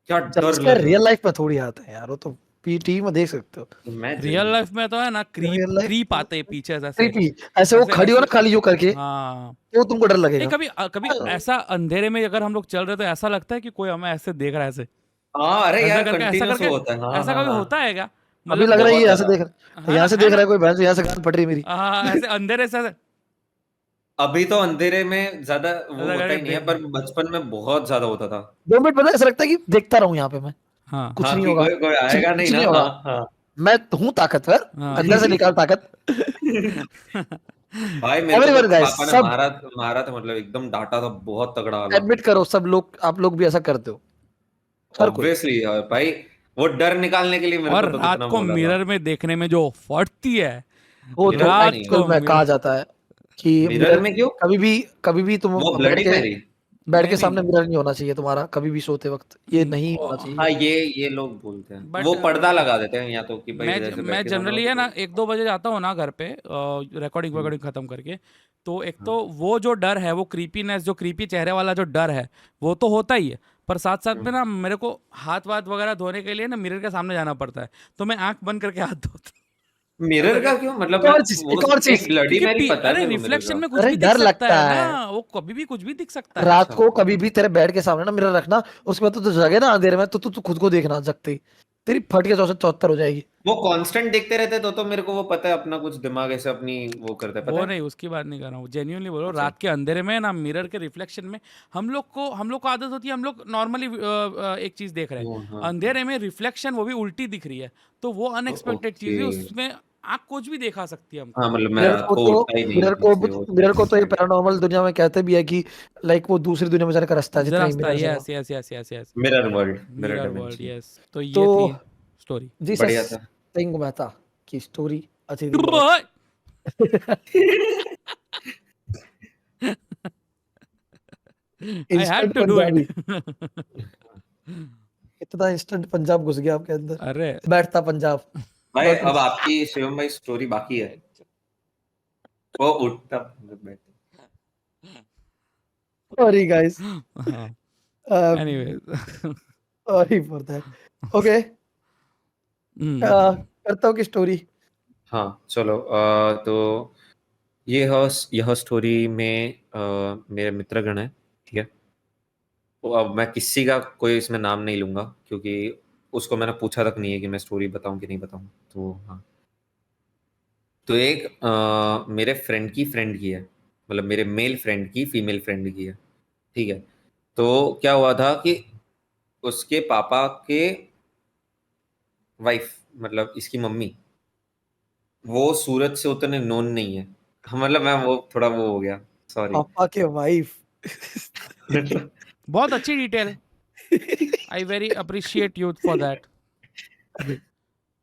क्या डर इसका लग रहा रियल है। लाइफ में थोड़ी आता है यार, वो तो पीटी में देख सकते हो। Imagine। रियल लाइफ में तो है ना, Real life- क्रीप आते हैं पीछे से ऐसे। creepy, ऐसे वो खड़ी हो ना खाली जो करके, हाँ, तो तुमको डर नहीं लगेगा। कभी ऐसा अंधेरे में अगर हम लोग चल रहे तो ऐसा लगता है कि कोई हमें ऐसे देख रहा है ऐसे, हाँ अरे ऐसा यार करके कंटिन्यूस होता है। हाँ ऐसा हाँ कभी हाँ। होता है क्या? अभी लग रहा है ये बहुत ऐसे देख हाँ यहाँ से ना, देख है रहा है कोई भैंस, यहाँ से कान फट रही है मेरी। हाँ, ऐसे अंधेरे से ऐसे अभी तो अंधेरे में ज्यादा वो ऐसा होता करके ही नहीं है, देख। पर बचपन में बहुत ज्यादा होता था। 2 मिनट पता है ऐसा लगता है कि देखता रहूं यहाँ पे मैं, हाँ कुछ हाँ नहीं कि होगा, कोई आएगा नहीं कुछ ना। नहीं होगा। हाँ हाँ। मैं हूँ ताकतवर, हाँ। अंदर से निकाल ताकत। भाई मेरे को Everyone तो guys, पापा ने सब मारा था, मतलब एकदम डांटा था बहुत तगड़ा वाला। एडमिट करो, सब लोग, आप लोग भी ऐसा करते हो, हर कोई। ऑब्वियसली भाई, वो डर निकालने के लिए मेरे और को तो रात कितना को बोला था। मिरर में देखने में जो फटती है, वो तो रात आजकल को में कहा मिरर जाता है कि मिरर मिरर में क्यों? कभी भी तुम वो बैठ ब्लडी के मैरी। बेड नहीं के नहीं सामने मिरर नहीं होना चाहिए तुम्हारा, कभी भी सोते वक्त ये नहीं होना हाँ चाहिए। ये लोग बोलते हैं, But, वो पर्दा लगा देते हैं या तो कि भाई मैं जैसे बेड मैं के सामने जनरली हो है तो ना 1-2 बजे जाता हूँ ना घर पे, रिकॉर्डिंग वॉर्डिंग खत्म करके, तो एक तो वो जो डर है, वो क्रीपीनेस, जो क्रीपी चेहरे वाला जो डर है, वो तो होता ही है, पर साथ साथ में ना मेरे को हाथ वाथ वगैरह धोने के लिए ना मिरर के सामने जाना पड़ता है, तो मैं आंख बंद करके हाथ धोता मिरर का क्यों? मतलब एक और चीज, वो एक और चीज, एक ब्लडी क्योंकि मैरी पता है अरे मेरे को मिरर रिफ्लेक्शन का। में कुछ अरे भी दिख डर सकता लगता है है। ना, वो कभी भी कुछ भी दिख सकता है। रात को कभी भी तेरे बेड के सामने ना मिरर रखना, उसके बाद तो जगे ना अंधेरे में, तो तू खुद को देखना जगते ही, तेरी फट के 74 हो जाएगी। वो कांस्टेंट देखते रहते तो मेरे को वो पता है, अपना कुछ दिमाग ऐसे अपनी वो करता है, वो पता है। नहीं, उसकी बात नहीं कर रहा हूँ, जेन्युइनली बोलो, अच्छा। रात के अंधेरे में ना मिरर के रिफ्लेक्शन में हम लोग को आदत होती है, हम लोग नॉर्मली एक चीज देख रहे वो, हैं, हाँ। अंधेरे में रिफ्लेक्शन वो भी उल्टी दिख रही है, तो वो अनएक्सपेक्टेड चीज है, ओके। उसमें आँख कुछ भी दिखा सकती है हमको। हाँ मतलब मैं मिरर रात को को तो उठता ही नहीं मिरर हूँ इसलिए वो को ये पैरानॉर्मल दुनिया में कहते भी है कि लाइक वो दूसरी दुनिया में जाने का रास्ता है, जितना ही रास्ता, mirror yes yes yes yes yes, mirror world, mirror mirror world, dimension. Yes. तो ये तो थी स्टोरी। बढ़िया जीसस था। सिंह मेहता की स्टोरी अच्छी थी बहुत। I had instant to do Punjabi, it. इतना इंस्टेंट पंजाब घुस गया आपके अंदर, अरे बैठता पंजाब। भाई But- अब आपकी शिवम भाई स्टोरी बाकी है। वो उठता बैठता। Sorry guys, anyway, sorry for that. Okay, करता हूँ कि स्टोरी। हाँ चलो, तो यह स्टोरी में मेरे मित्रगण है, ठीक है। तो अब मैं किसी का कोई इसमें नाम नहीं लूंगा, क्योंकि उसको मैंने पूछा तक नहीं है कि मैं स्टोरी बताऊं कि नहीं बताऊं। तो हाँ, तो एक मेरे फ्रेंड की फ्रेंड की है, मतलब मेरे मेल फ्रेंड की फीमेल फ्रेंड की है, ठीक है। तो क्या हुआ था कि उसके पापा के वाइफ, मतलब इसकी मम्मी, वो सूरत से उतने नोन नहीं है। मतलब मैं वो थोड़ा वो हो गया, सॉरी। पापा के वाइफ। बहुत अच्छी detail, I very appreciate you for that.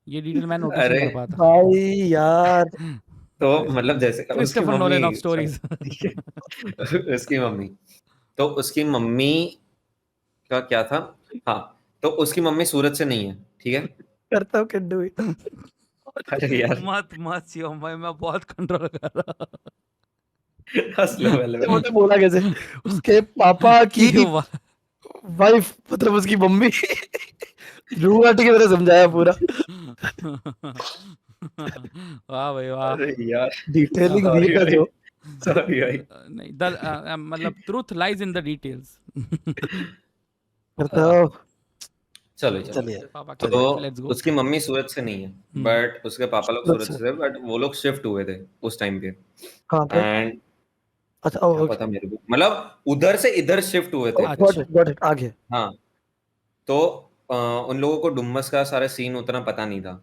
ये डिटेल मैं नोटिस नहीं अरे कर पाता। भाई यार, तो मतलब जैसे उसकी Christopher Nolan of mummy, stories. उसकी मम्मी, तो उसकी मम्मी का क्या था, हाँ, तो उसकी मम्मी सूरत से नहीं है, ठीक है। करता हूँ कैन डू इट। अरे यार मत शिवम भाई, मैं बहुत कंट्रोल कर रहा हंस लो पहले वो तो बोला कैसे, उसके पापा की हूँ। वाइफ मतलब उसकी मम्मी। रूहाटी की तरह समझाया पूरा, वाह भाई वाह। अरे यार डिटेलिंग Sorry दी का भाई। जो। सॉरी भाई। नहीं, मतलब truth lies in the details. करता हूँ। चलो चलो, चलिए, तो लेट्स गो। उसकी मम्मी सूरत से नहीं है, बट उसके पापा लोग सूरत सूरत से थे, बट वो लोग शिफ्ट हुए थे उस टाइम पे। कहाँ पे? एंड अच्छा, क्या पता मेरे को, मतलब उधर से इधर शिफ्ट हुए थे। गॉट इट, आगे। हाँ, तो उन लोगों को डुम्मस का सारा सीन उतना पता नहीं था।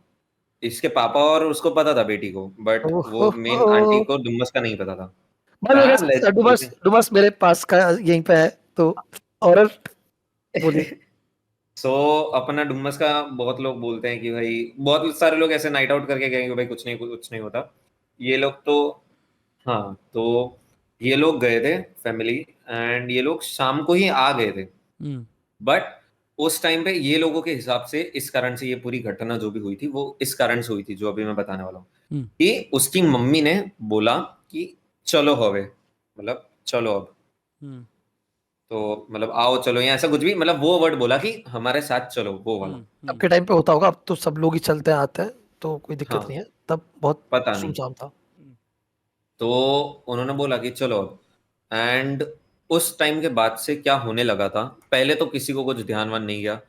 इसके पापा और उसको पता था बेटी को, बट वो मेन आंटी को डुम्मस का नहीं पता था। डुमस मेरे पास का यहीं पे है, तो और बोलिए। सो अपना डुमस का बहुत लोग बोलते हैं कि भाई बहुत सारे लोग ऐसे नाइट आउट करके गए कि भाई कुछ नहीं होता। ये लोग तो हाँ, तो ये लोग गए थे फैमिली, एंड ये लोग शाम को ही आ गए थे। हम्म बट उस टाइम पे ये लोगों के हिसाब से इस कारण से ये पूरी घटना जो भी हुई थी वो इस कारण से हुई थी जो अभी मैं बताने वाला हूँ, हम्म कि उसकी मम्मी ने बोला कि चलो हवे, मतलब चलो अब, हम्म तो मतलब आओ चलो, या ऐसा कुछ भी, मतलब वो वर्ड बोला कि हमारे साथ चलो, वो वाला। अब के टाइम पे होता होगा, अब तो सब लोग ही चलते आते हैं तो कोई दिक्कत हाँ, नहीं है, तब बहुत पता नहीं। सुनसान था। तो उन्होंने बोला कि चलो अब, एंड उस टाइम के बाद से क्या होने लगा था, पहले तो किसी को कुछ ध्यान वान नहीं गया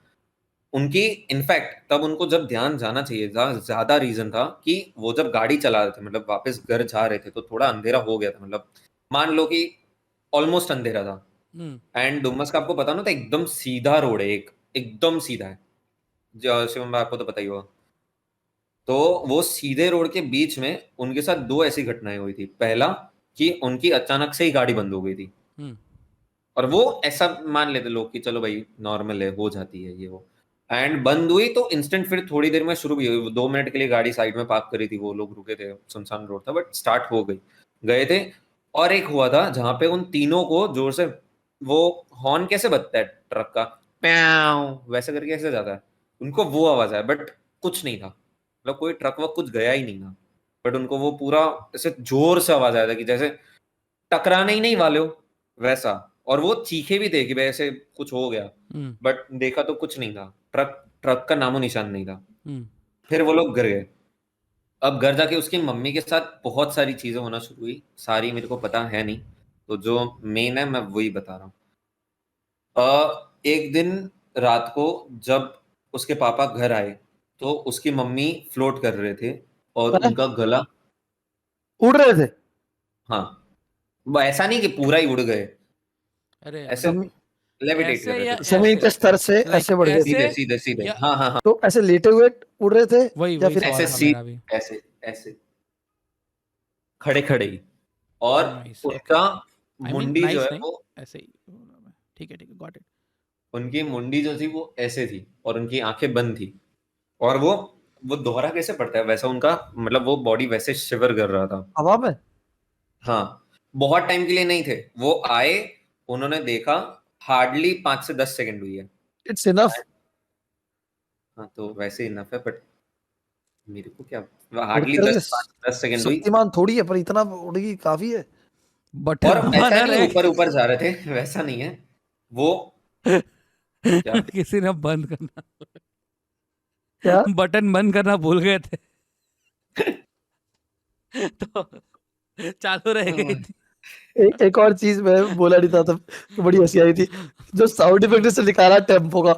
उनकी। इनफैक्ट तब उनको जब ध्यान जाना चाहिए था, ज्यादा रीजन था कि वो जब गाड़ी चला रहे थे, मतलब वापस घर जा रहे थे, तो थोड़ा अंधेरा हो गया था, मतलब मान लो कि ऑलमोस्ट अंधेरा था। एंड डुमस का आपको पता ना, तो एकदम सीधा रोड है, एकदम सीधा है, शिवम भाई आपको तो पता ही होगा। तो वो सीधे रोड के बीच में उनके साथ दो ऐसी घटनाएं हुई थी। पहला कि उनकी अचानक से ही गाड़ी बंद हो गई थी, और वो ऐसा मान लेते लोग कि चलो भाई नॉर्मल है, हो जाती है ये वो। एंड बंद हुई तो इंस्टेंट फिर थोड़ी देर में शुरू भी हुई, 2 मिनट के लिए गाड़ी साइड में पार्क करी थी, वो लोग रुके थे, सुनसान रोड था, बट स्टार्ट हो गई, गए थे। और एक हुआ था जहां पे उन तीनों को जोर से, वो हॉर्न कैसे बजता है ट्रक का, प्याव वैसे करके ऐसे जाता है, उनको वो आवाज आया, बट कुछ नहीं था, मतलब कोई ट्रक वक कुछ गया ही नहीं था। बट उनको वो पूरा ऐसे जोर से आवाज आया था कि जैसे टकराने ही नहीं वाले हो, वैसा। और वो चीखे भी थे कि भाई ऐसे कुछ हो गया, बट देखा तो कुछ नहीं था, ट्रक ट्रक का नामो निशान नहीं था। फिर वो लोग घर गए। अब घर जाके उसकी मम्मी के साथ बहुत सारी चीजें होना शुरू हुई, सारी मेरे को पता है नहीं, तो जो मेन है मैं वही बता रहा हूँ। एक दिन रात को जब उसके पापा घर आए, तो उसकी मम्मी फ्लोट कर रहे थे, और अरे, उनका गला, उड़ रहे थे? हाँ, वो ऐसा नहीं कि पूरा ही उड़ गए, अरे ऐसे जमी, लेविटेट कर ऐसे रहे या थे, जमीन के ऐसे स्तर से लाइक ऐसे बढ़ गए थे? सीधे ऐसे सीधे सीधे, या हाँ हाँ हाँ, तो ऐसे लेटे हुए उड़ रहे थे वही या वही फिर सवाल ऐसे था सी मेरा भी। ऐसे ऐसे खड़े खड़े ही। और नाइस, ओके। उनका आई मीन मुंडी जो नाइस है नहीं, वो, ऐसे ही। ठीक है, गॉट इट। उनकी मुंडी जो थी वो ऐसे थी, और उनकी आंखें बंद थी, और वो दोहरा कैसे पड़ता है वैसा उनका, मतलब वो बॉडी वैसे शिवर कर रहा था। हवा में? हाँ, बहुत टाइम के लिए नहीं थे वो आए, उन्होंने देखा, हार्डली 5 से 10 सेकंड हुई है। It's enough. हाँ, तो वैसे इनफ है, बट मेरे को क्या, हार्डली उड़ते रहे, 10 5 10 सेकंड हुई। शक्तिमान थोड़ी है, पर इतना उड़गी काफी है। बटन और ऐसा बना नहीं रहे ऊपर ऊपर जा रहे थे, वैसा नहीं है वो, क्या, किसी ने बंद करना, क्या? बटन बंद करना भूल गए थे तो चालू रह गई थी। एक और चीज मैं बोला नहीं था तब, तो बड़ी हंसी आई थी, जो साउंड इफेक्ट से निकाला टेम्पो का।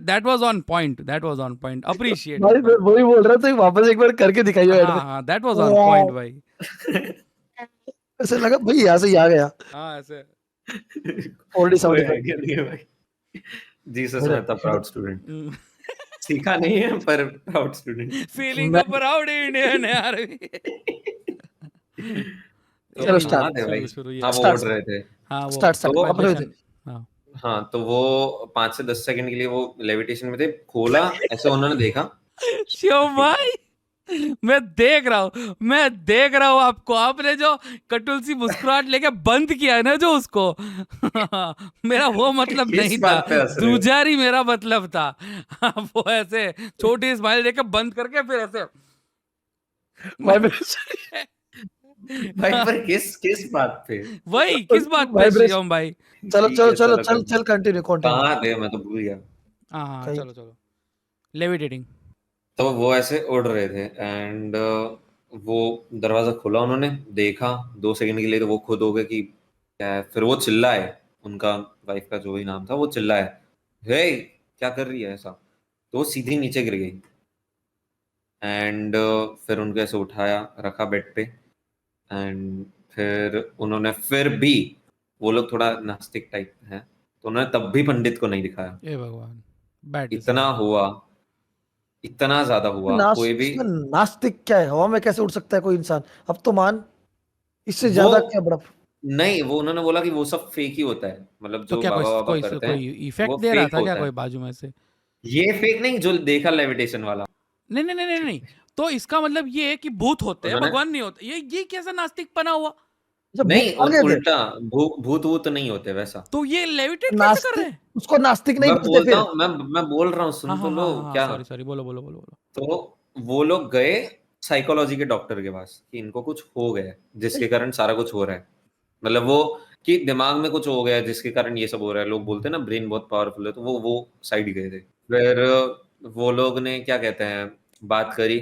That was on point, that was on point, appreciate भाई मैं भाई। वही बोल रहा था, वापस एक बार करके दिखाइए ऐड में। हाँ, that was on point भाई। ऐसे लगा भाई यहाँ से ही आ गया हाँ, ऐसे ऑलरेडी साउंड कोई इफेक्ट। आइडिया नहीं है भाई। जीसस मेरे में था प्राउड स्टूडेंट, सीखा नहीं है पर प्राउड स्टूडेंट। फीलिंग मैं अ प्राउड इंडियन यार। तो चलो कहाँ स्टार्ट थे भाई, चलो शुरू हाँ वो स्टार्ट उड़ रहे थे। हाँ, वो स्टार्ट स्टार्ट तो अपने हुए थे। वाइब्रेशन। हाँ, हाँ, तो वो 5 से 10 सेकंड के लिए वो लेविटेशन में थे, खोला ऐसे उन्होंने देखा, शिव भाई, मैं देख रहा हूँ आपको, आपने जो कटुल सी मुस्कुराहट लेके बंद किया है ना जो उसको मेरा वो मतलब किस नहीं था, बात पे हंस रहे हो? दूजारी मेरा मतलब था। वो ऐसे छोटी स्माइल लेके बंद करके फिर ऐसे वाइब्रेशन भाई पर किस किस बात पे? वही किस बात पे वाइब्रेशन। शिवम भाई? चलो ठीक चलो है, चलो चलो चल कर दो। चल कंटिन्यू कंटिन्यू। कहाँ थे, मैं तो भूल गया। हाँ, कहीं चलो लेविटेटिंग। तो वो ऐसे उड़ रहे थे, एंड वो दरवाजा खोला, उन्होंने देखा 2 सेकंड के लिए, तो वो खुद हो गए कि क्या है। फिर वो चिल्लाए, उनका वाइफ का जो भी नाम था वो चिल्लाए, हे क्या कर रही है ऐसा, तो वो सीधी नीचे गिर गई। एंड फिर उनको ऐसे उठाया, रखा बेड पे, एंड फिर उन्होंने फिर भी, वो लोग थोड़ा नास्तिक टाइप हैं, तो उन्होंने तब भी पंडित को नहीं दिखाया। ए भगवान, बैड इतना डिसीजन। हुआ, इतना ज्यादा हुआ, कोई भी इसमें नास्तिक क्या है? हवा में कैसे उड़ सकता है कोई इंसान? अब तो मान, इससे वो ज्यादा क्या बड़ा? नहीं, वो उन्होंने बोला कि वो सब फेक ही होता है, मतलब तो जो क्या कोई बाबा-वाबा कोई करते हैं, कोई वो इफेक्ट दे रहा फेक था क्या होता है। कोई बाजू में से? ये फेक नहीं, जो देखा लेविटेशन वाला। नहीं नहीं नहीं नहीं नहीं, तो इसका मतलब ये है कि भूत होते हैं, उन्होंने भगवान नहीं होते। ये कैसा नास्तिकपना हुआ? अच्छा, भूत नहीं, आ गए थे उल्टा भूत-वूत नहीं होते वैसा। तो ये लेविटेट कैसे कर रहे नास्तिक, हैं? उसको नास्तिक नहीं मैं बोलते बोलता फिर। हूँ, मैं बोल रहा हूँ, हाँ सुन तो हाँ लो हाँ हाँ हाँ, क्या। सॉरी सॉरी, बोलो बोलो बोलो बोलो। तो वो लोग गए साइकोलॉजी के डॉक्टर के पास कि इनको कुछ हो गया है, जिसके कारण सारा कुछ हो रहा है। मतलब वो कि दिमाग में कुछ हो गया है जिसके कारण ये सब हो रहा है। लोग बोलते हैं ना ब्रेन बहुत पावरफुल है, तो वो साइड गए थे। फिर वो लोग ने क्या कहते हैं, बात करी,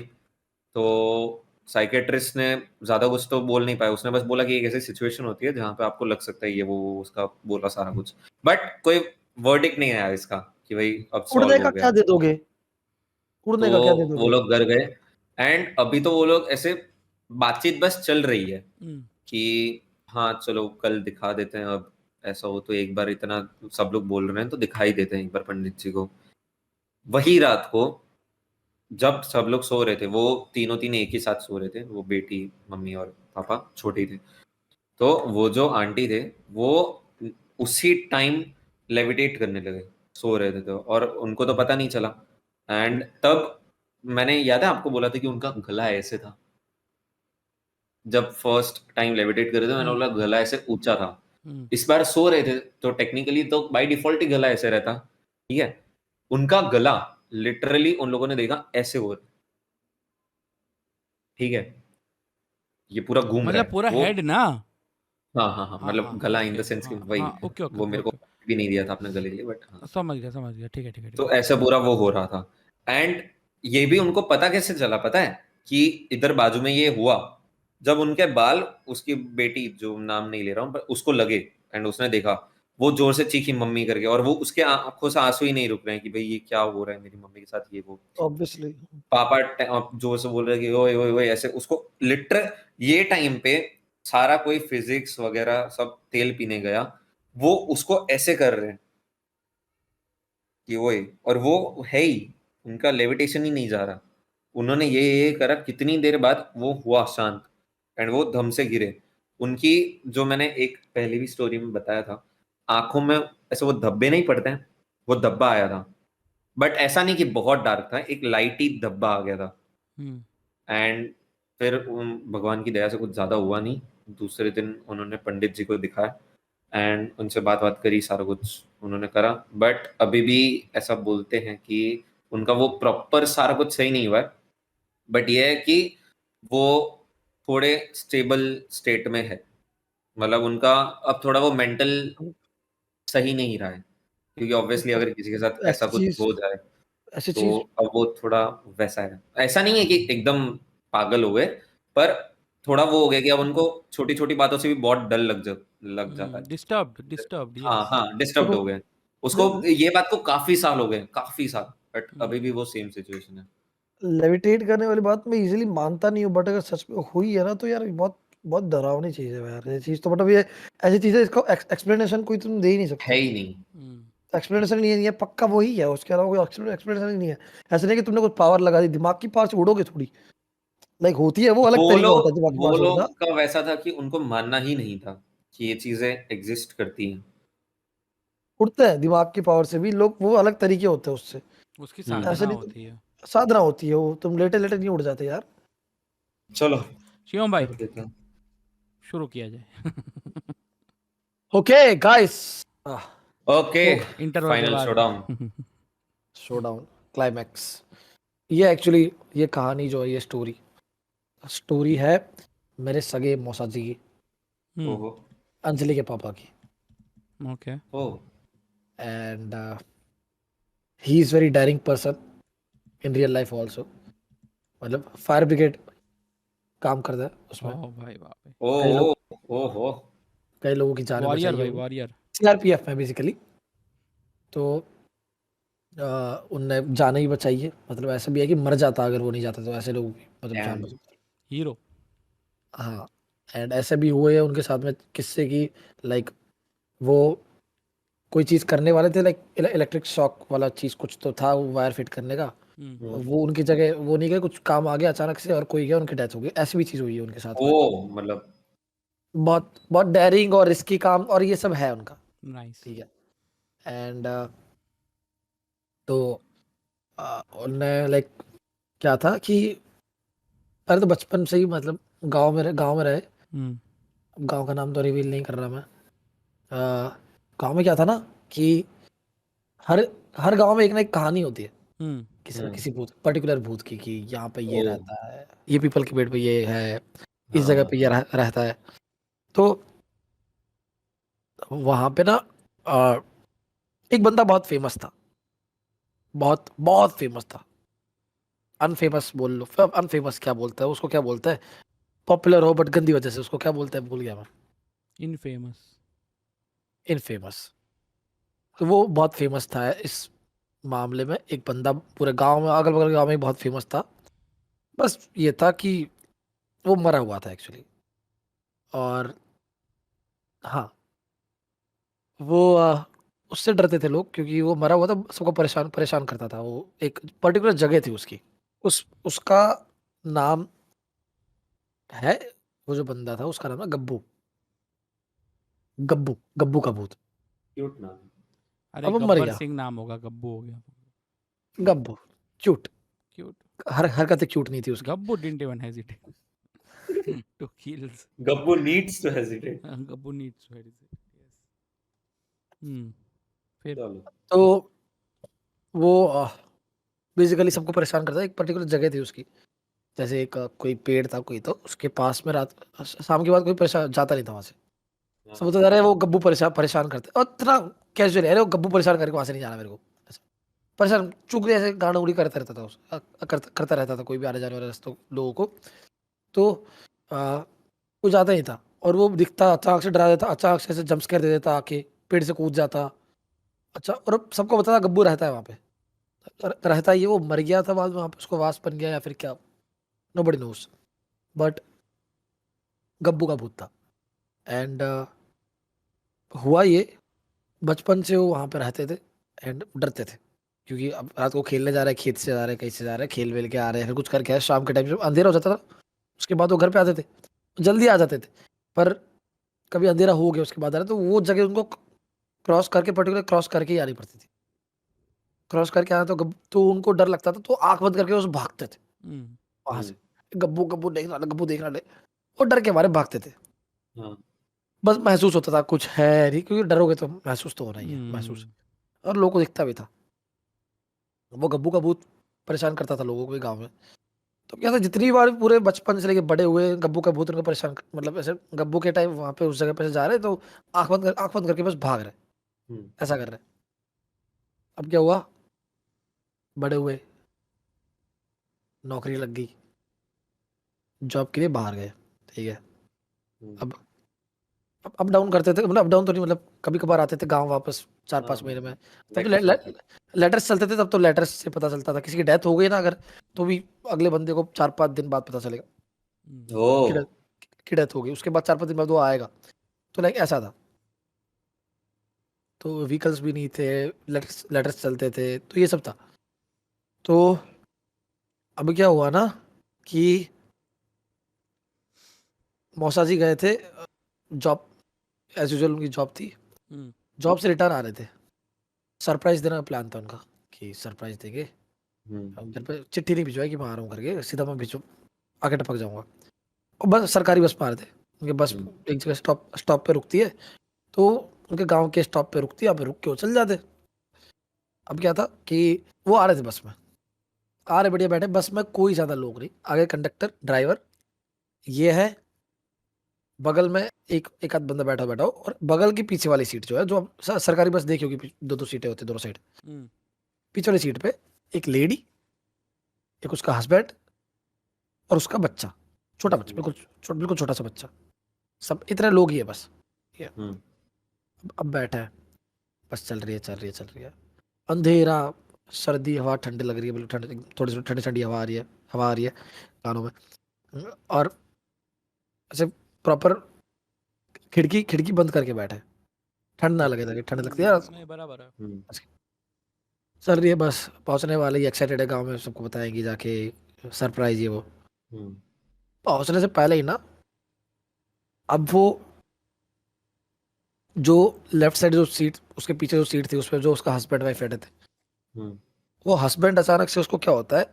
तो साइकियाट्रिस्ट ने ज़्यादा कुछ तो बोल नहीं पाया। उसने बस बोला कि एक ऐसी सिचुएशन होती है जहाँ पे आपको लग सकता है ये वो उसका बोला सारा कुछ। बट कोई वर्डिक्ट नहीं आया इसका कि भाई अब उड़ने सॉल्व का हो क्या गया। दे दोगे? तो उड़ने का क्या दे वो दोगे? लोग घर गए एंड अभी तो वो लोग ऐसे बातचीत बस चल रही है हम्म, कि हाँ चलो कल दिखा देते हैं, अब ऐसा हो तो एक बार, इतना सब लोग बोल रहे हैं तो दिखाई देते हैं एक बार पंडित जी को। वही रात को जब सब लोग सो रहे थे, वो तीनों तीन एक ही साथ सो रहे थे, वो बेटी मम्मी और पापा छोटे थे, तो वो जो आंटी थे वो उसी टाइम लेविटेट करने लगे, सो रहे थे तो, और उनको तो पता नहीं चला। एंड तब मैंने याद है आपको बोला था कि उनका गला ऐसे था, जब फर्स्ट टाइम लेविटेट कर रहे थे मैंने बोला गला ऐसे ऊंचा था। हम्म, इस बार सो रहे थे तो टेक्निकली तो बाय डिफॉल्ट ही गला ऐसे रहता, ठीक है। उनका गला लिटरली उन लोगों ने देखा ऐसे हो रहा है, ठीक है, ये पूरा घूम रहा मतलब है पूरा वो। हेड ना? हाँ हाँ हाँ, हाँ हाँ मतलब हाँ, गला इन ओके, द सेंस कि हाँ वही, हाँ, ओके ओके वो ओके मेरे को ओके, भी नहीं दिया था आपने गले के लिए, बट हाँ। समझ गया ठीक है ठीक तो है। ऐसा पूरा वो हो रहा था। एंड ये भी उनको पता कैसे चला पता है, कि इधर बाजू में ये हुआ जब उनके बाल, उसकी बेटी जो नाम नहीं ले रहा हूँ, पर उसको लगे एंड उसने देखा, वो जोर से चीखी मम्मी करके, और वो उसके आंखों से आंसू ही नहीं रुक रहे हैं कि भाई ये क्या हो रहा है मेरी मम्मी के साथ, ये वो। ऑब्वियसली। पापा जोर से बोल रहे हैं कि ओए ओए ओए, ऐसे उसको लिटर ये टाइम पे सारा कोई फिजिक्स वगैरह सब तेल पीने गया, वो उसको ऐसे कर रहे हैं कि ओए, और वो है ही, उनका लेविटेशन ही नहीं जा रहा। उन्होंने ये करा, कितनी देर बाद वो हुआ शांत एंड वो धम से गिरे। उनकी, जो मैंने एक पहले भी स्टोरी में बताया था, आंखों में ऐसे वो धब्बे नहीं पड़ते हैं, वो धब्बा आया था, बट ऐसा नहीं कि बहुत डार्क था, एक लाइट ही धब्बा आ गया था। हम्म, एंड फिर भगवान की दया से कुछ ज्यादा हुआ नहीं। दूसरे दिन उन्होंने पंडित जी को दिखाया एंड उनसे बात करी, सारा कुछ उन्होंने करा, बट अभी भी ऐसा बोलते हैं कि उनका वो प्रॉपर सारा कुछ सही नहीं हुआ है, बट ये है कि वो थोड़े स्टेबल स्टेट में है। मतलब उनका अब थोड़ा वो मेंटल सही नहीं रहा है, क्योंकि ऑब्वियसली अगर किसी के साथ ऐसा ऐसी कुछ चीज, हो जाए ऐसी तो चीज अब वो थोड़ा वैसा है। ऐसा नहीं है कि एकदम पागल हो गए, पर थोड़ा वो हो गया कि अब उनको छोटी छोटी बातों से भी बहुत डर लग जाता है। डिस्टर्ब्ड, हाँ यस। हाँ, डिस्टर्ब्ड देखो, हो गए उसको। ये बात को काफी साल हो गए, काफी साल, बट हम्म, अभी भी वो सेम सिचुएशन है। लेविटेट करने वाली बात मैं इजीली मानता नहीं हूँ, बट अगर सच में हुई है ना तो यार बहुत बहुत डरावनी चीज है यार। ये चीज तो मतलब ये ऐसी चीज है, इसका एक्सप्लेनेशन कोई तुम दे ही नहीं है सकते। ही नहीं। हम्म, एक्सप्लेनेशन नहीं है, पक्का वही है, उसके अलावा कोई एक्सप्लेनेशन ही नहीं है। ऐसा नहीं कि तुमने कुछ पावर लगा दी, दिमाग की पावर से उड़ोगे थोड़ी। लाइक होती है, वो अलग तरीका होता है दिमाग की पावर वो से उड़ना। लोग का वैसा था कि उनको मानना ही नहीं था कि ये चीजें एग्जिस्ट करती हैं। उड़ते हैं दिमाग की पावर से भी लोग, वो अलग तरीके होते हैं उससे। उसकी ऐसे साधना नहीं होती है। साधना होती है वो, तुम लेटे लेटे नहीं उड़ जाते यार। चलो शिवम भाई, कर देते हैं। शुरू किया जाए। ओके गाइस, ओके, इंटरवल के फाइनल बाद। शोडाउन। Showdown, climax. ये एक्चुअली, ये कहानी जो है, ये स्टोरी है मेरे सगे मौसा जी की, हम्म, ओहो, अंजलि के पापा की। Okay, oh, and he is very daring person in real life also. मतलब फायर ब्रिगेड काम करता है उसमें। ओ भाई भाई, कई लोग, ओहो, कई लोगों की जान वॉरियर बचाई है भाई, वो, वॉरियर। सीआरपीएफ में बेसिकली। तो उनने जान ही बचाई है, मतलब ऐसा भी है कि मर जाता अगर वो नहीं जाता, तो ऐसे लोगों की मतलब जान डैम, बचाता। हीरो। हाँ, एंड ऐसे भी हुए हैं उनके साथ में किस्से की, लाइक वो कोई चीज़ करने वाले थे, लाइक इलेक्ट्रिक शॉक वाला चीज़ कुछ तो था, वो वायर फिट करने का। वो उनकी जगह वो नहीं गए, कुछ काम आ गया अचानक से और कोई गया, उनकी डेथ हो गई। ऐसी भी चीज़ हुई है उनके साथ में। ओ मतलब बहुत बहुत डेयरिंग और रिस्की काम और ये सब है उनका, नाइस। ठीक है। एंड तो उनने लाइक क्या था कि पहले तो बचपन से ही मतलब गांव में रहे। हम्म गांव का नाम तो रिवील नहीं कर रहा मैं। गांव में क्या था ना कि हर हर गांव में एक ना एक कहानी होती है हम्म किसी ना हम्म। किसी भूत, पर्टिकुलर भूत की, कि यहाँ पे ये ओ। रहता है, ये पीपल के पेड़ पे ये है, इस जगह पे हाँ। ये रहता है। तो वहां पे ना अ, एक बंदा बहुत फेमस था, बहुत बहुत फेमस था। अनफेमस बोल लो, अनफेमस क्या बोलता है उसको, क्या बोलता है, पॉपुलर हो बट गंदी वजह से, उसको क्या बोलते हैं भूल गया मैं। इनफेमस। इनफेमस। तो वो बहुत फेमस था इस मामले में। एक बंदा पूरे गांव में, अगल बगल गांव में बहुत फेमस था। बस ये था कि वो मरा हुआ था एक्चुअली। और हाँ, वो उससे डरते थे लोग क्योंकि वो मरा हुआ था, सबको परेशान परेशान करता था। वो एक पर्टिकुलर जगह थी उसकी, उसका नाम है, वो जो बंदा था उसका नाम है गब्बू। गब्बू, गब्बू का भूत। क्यूट नाम। अरे अब वो मर गब्बर गया। सिंह नाम होगा, गब्बू हो गया। Gabbu cute, cute. हरकतें क्यूट नहीं थी उसकी। Gabbu didn't even hesitate to kill. Gabbu needs to hesitate. Gabbu needs to hesitate. Yes. फिर। चलो। तो वो बेसिकली सबको परेशान करता था। एक पर्टिकुलर जगह थी उसकी, जैसे एक कोई पेड़ था कोई, तो उसके पास में रात शाम के बाद कोई परेशान जाता नहीं था वहां से। सब हाँ। बोलते अरे वो गब्बू परेशान परेशान करते, और इतना कैजुअल, अरे वो गब्बू परेशान करके वहां से नहीं जाना मेरे को, ऐसा। परेशान चुग ऐसे गाना उड़ी करता रहता था करता रहता था कोई भी आने जाने वाले रास्तों लोगों को। तो आ, वो जाता ही था, और वो दिखता अचानक से डरा देता, अचानक से ऐसे जंप स्केयर दे देता आके, पेड़ से कूद जाता। अच्छा, और अब सबको पता था गब्बू रहता है वहां पे, रहता ही है। वो मर गया था बाद में, वहां पे उसको वास बन गया या फिर क्या, नोबडी नोस। बट गब्बू का भूत था। एंड हुआ ये, बचपन से वो वहां पे रहते थे एंड डरते थे, क्योंकि अब रात को खेलने जा रहे हैं, खेत से जा रहे हैं, कहीं से जा रहे हैं, खेल वेल के आ रहे हैं, फिर कुछ करके आए, शाम के टाइम जब अंधेरा हो जाता था उसके बाद वो घर पे आते थे, जल्दी आ जाते थे। पर कभी अंधेरा हो गया उसके बाद आ रहे तो वो जगह उनको क्रॉस करके, पर्टिकुलर क्रॉस करके ही आनी पड़ती थी। क्रॉस करके आना तो उनको डर लगता था, तो आंख बंद करके उस भागते थे हम्म वहां से। गब्बू गब्बू देखना ले, गब्बू देखना ले, वो डर के मारे भागते थे। हाँ। बस महसूस होता था कुछ है नहीं, क्योंकि डरोगे तो महसूस तो होना ही है, महसूस। हम्म और लोगों को दिखता भी था। वो गब्बू का भूत परेशान करता था लोगों को गांव में। तो क्या था, जितनी बार पूरे बचपन से लेके बड़े हुए, गब्बू का भूत उनको परेशान मतलब ऐसे गब्बू के टाइम वहां पे उस जगह पे से जा रहे, तो आंख बंद करके बस भाग रहे, हम्म। ऐसा कर रहे। अब क्या हुआ, बड़े हुए, नौकरी लग गई, जॉब के लिए बाहर गए, ठीक है। अब अप डाउन करते थे, मतलब अप डाउन तो नहीं, मतलब कभी कभार आते थे गांव वापस, चार हाँ पांच हाँ। महीने में। तब तो वैकेशन पे। लेटर्स चलते थे, तब तो लेटर्स से पता चलता था किसी की डेथ हो गई ना अगर, तो भी अगले बंदे को 4-5 दिन बाद पता चलेगा ओ। कि डेथ की डेथ हो गई। उसके बाद 4-5 दिन बाद वो आएगा। तो लाइक ऐसा था। तो व्हीकल्स भी नहीं थे, लेटर्स लेटर्स चलते थे, तो ये सब था। तो अब क्या हुआ ना कि मौसा जी गए थे जॉब, एज यूजुअल उनकी जॉब थी। हम्म जॉब से रिटर्न आ रहे थे, सरप्राइज देने का प्लान था उनका कि सरप्राइज देंगे। अब घर पे चिट्ठी नहीं भिजवाई कि मैं आ रहा हूँ करके, सीधा मैं भिजो आके टपक जाऊंगा। और बस सरकारी बस में आ रहे थे, उनके बस एक जगह स्टॉप स्टॉप पे रुकती है, तो उनके गांव के स्टॉप पे रुकती है, यहाँ पे रुक के वो चल जाते। अब क्या था कि वो आ रहे थे बस में, आ रहे बढ़िया बैठे, बस में कोई ज्यादा लोग नहीं, आगे कंडक्टर ड्राइवर ये है, बगल में एक एक आध बंदा बैठा बैठा हो, और बगल की पीछे वाली सीट जो है, जो आप सरकारी बस देखी होगी, दो दो सीटें होती है दोनों साइड। हम्म पीछे वाली सीट पे एक लेडी, एक उसका हस्बैंड, और उसका बच्चा, छोटा बच्चा, बिल्कुल छोटा सा बच्चा। सब इतने लोग ही है बस, ठीक है। अब बैठा है, बस चल रही है चल रही है चल रही है, अंधेरा, सर्दी, हवा ठंडी लग रही है, बिल्कुल ठंडी, थोड़ी सी ठंडी ठंडी हवा आ रही है कानों में। और ऐसे प्रॉपर खिड़की खिड़की बंद करके बैठे हैं, ठंड ना लगे ताकि, ठंड लगती है यार। नहीं बराबर है। चल रही है बस, पहुंचने वाले ही, एक्साइटेड है, गांव में सबको बताएंगे जाके, सरप्राइज ये वो। पहुंचने से पहले ही ना अब वो जो लेफ्ट साइड जो सीट, उसके पीछे जो सीट थी, उसपे जो उसका हस्बैंड वाइफ बैठे थे, हम्म, वो हस्बैंड अचानक से उसको क्या होता है,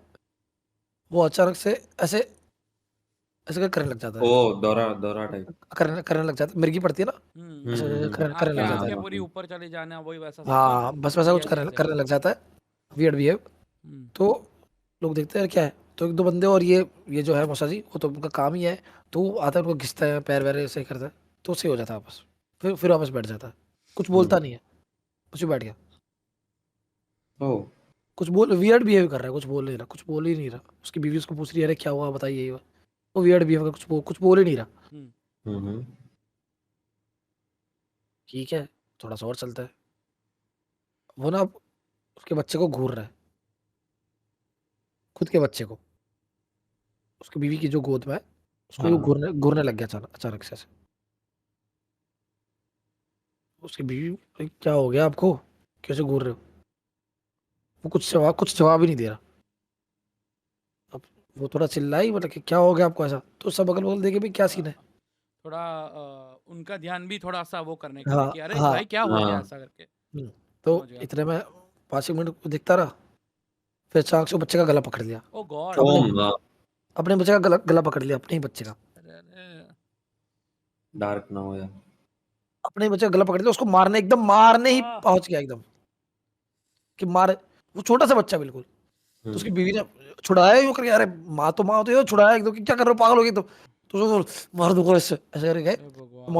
वो अचानक से ऐसे ऐसे करने लग जाता ओ है, दौरा दौरा टाइप। करने लग जाता है, मिर्गी पड़ती है ना, ऐसे करने आपकी लग हाँ जाता है। आंखें हाँ पूरी ऊपर चली जाना, वही वैसा सब ना। हाँ, बस वैसा कुछ यस करने यस करने यस। लग जाता है, वियर्ड बिहेव। तो लोग देखते हैं यार क्या है, तो एक दो बंदे और ये जो है मौसा जी, वो तो उनका काम ही है, तो वो आता है उनको घिसता है, पैर वैर ऐसे ही करता है, तो उससे हो जाता है वापस, फिर वापस बैठ जाता है, कुछ बोलता नहीं है, बस वो बैठ गया, ओ कुछ बोल वियर्ड बिहेव कर रहा है, कुछ बोल नहीं रहा, कुछ बोल ही नहीं रहा, उसकी बीवी उसको पूछ रही है अरे क्या हुआ बताइए, ये हुआ। वो वियर्ड बिहेव कर, कुछ बोल ही नहीं रहा। हम्म, ठीक है, थोड़ा सा और चलता है, वो ना उसके बच्चे को घूर रहा है, खुद के बच्चे को, उसकी बीवी की जो गोद में है, उसको वो हाँ घूरने घूरने लग गया अचानक अचानक से ऐसे। उसकी बीवी, "भाई, क्या हो गया आपको, कैसे घूर रहे हो?" वो कुछ जवाब ही नहीं दे रहा। अब वो थोड़ा चिल्लाई, मतलब कि क्या हो गया आपको ऐसा, तो सब अगल बगल देखे भी क्या सीन है। थोड़ा उनका ध्यान भी थोड़ा सा वो करने के लिए हाँ कि अरे हाँ। भाई क्या हो गया हाँ ऐसा करके। तो समझ गया। इतने में 5 मिनट को दिखता रहा, फिर अचानक से वो बच्चे का गला पकड़ लिया, ओ गॉड। अपने ओम अपने बच्चे का गला पकड़ लिया, अपने ही बच्चे का, डार्क ना हो यार। अपने ही बच्चे का गला पकड़ लिया, उसको एकदम मारने ही आह। पहुंच गया एकदम, कि मार, वो छोटा सा बच्चा बिल्कुल। तो उसकी हम्म, बीवी ने छुड़ाया यूं करके, अरे माँ तो ये छुड़ाया एकदम, कि क्या कर रहे हो, पागल हो गए तुम, तो उसको मार दूंगा इससे, ऐसे करके गए। हे भगवान।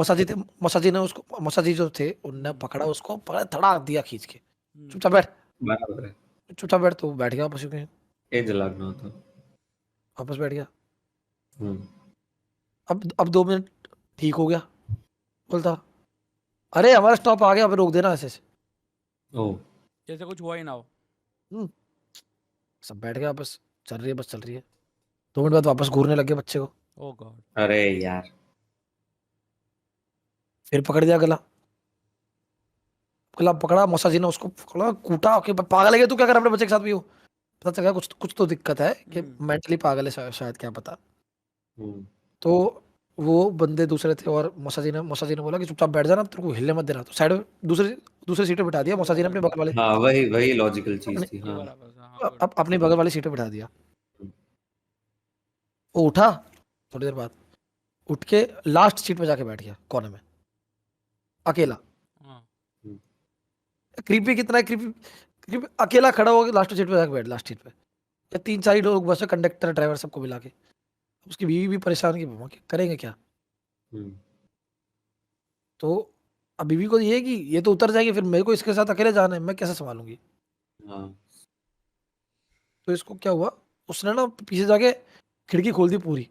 मौसा जी ने उसको, मौसा जी जो थे उनने पकड़ा उसको, पकड़ा धड़ाक दिया खींच के, हम्म, चुपचाप बैठ, बराबर है। चुपचाप बैठ, तो वो बैठ गया वापस यूं कहीं, एज लागना होता। वापस बैठ गया। हम्म, अब 2 मिनट ठीक हो गया, बोलता अरे हमारा स्टॉप आ गया, अब रोक देना ऐसे ऐसे। ओ जैसे कुछ हुआ ही ना हो। हम्म, सब बैठ गया, बस चल रही है, बस चल रही है। 2 मिनट बाद वापस घूरने लग गए बच्चे को, ओ गॉड। अरे यार। फिर पकड़ दिया गला, गला पकड़ा, मौसा जी ने उसको पकड़ा, कूटा कि पागल है क्या तू, क्या कर रहा है अपने बच्चे के साथ भी हो। पता चला कुछ कुछ तो दिक्कत है, कि मेंटली पागल है शायद, क्या पता। हम्म, तो वो बंदे दूसरे थे, और मौसा जी ने बोला कि चुपचाप बैठ जाना, तेरे को हिलने मत देना, तो साइड में दूसरे दूसरे सीट पे बिठा दिया, ये मौसा जी ने अपने बगल वाले, हाँ वही वही लॉजिकल चीज अपने थी। ये हाँ बराबर था, हाँ गुड। अपनी बगल वाली सीट पे बिठा दिया। वो उठा थोड़ी देर बाद, उठ के लास्ट सीट पे जाके बैठ गया कोने में, अकेला। हाँ। क्रीपी कितना है, क्रीपी अकेला खड़ा हो गया लास्ट सीट पे जाके बैठ, लास्ट सीट पे, या 3-4 ही लोग बस, कंडक्टर ड्राइवर सबको मिला के। उसकी बीवी भी परेशान की, मामा करेंगे क्या। हम्म, तो अब बीवी को ये है कि ये तो उतर जाएगी, फिर मेरे को इसके साथ अकेले जाना है, मैं कैसे संभालूंगी। हाँ तो इसको क्या हुआ, उसने ना पीछे जाके खिड़की खोल दी पूरी,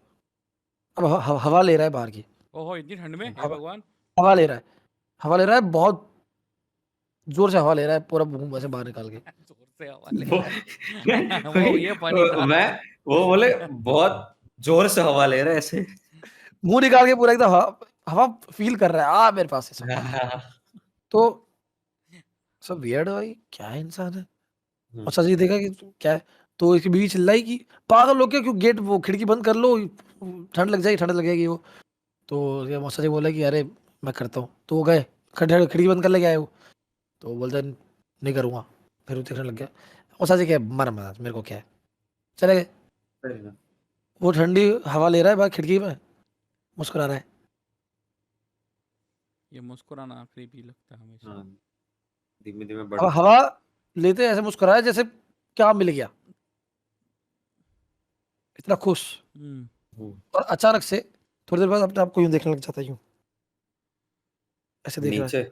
अब हवा ले रहा है बाहर की, ओहो इतनी ठंड में, हे हवा भगवान। हवा ले रहा है, हवा ले रहा है, बहुत जोर से हवा ले रहा है, पूरा मुंह ऐसे बाहर निकाल के। जोर से हवा ले वो रहा है। वो ये फनी था। मैं वो बोले बहुत जोर से हवा ले रहे हैं ऐसे। मुंह निकाल के पूरा एकदम हवा हवा फील कर रहा है, मेरे पास है सब। तो सब वियर्ड, भाई क्या इंसान है। और सच ही देखा कि क्या है, तो इसकी बीवी चिल्लाई कि पागल हो क्या, क्यों गेट वो खिड़की बंद कर लो, ठंड लग जाएगी वो। तो ये मौसा जी बोला कि अरे मैं करता हूँ, तो वो गए, खिड़की बंद कर लेके आए वो। तो वो बोलते नहीं करूँगा, फिर वो देखने लग गया। मौसा जी क्या मर मरा, मेरे को क्या है, चले गए। वो ठंडी हवा ले रहा है बाहर खिड़की में, मुस्कुरा रहा है। ये मुस्कुराना creepy लगता है हमेशा। हाँ धीमे धीमे अब बढ़ता। हवा लेते ऐसे मुस्कुराया जैसे क्या मिल गया, इतना खुश। और अचानक से थोड़ी देर बाद अपने आप को यूं देखने लग जाता है, यूं ऐसे देख रहा नीचे है,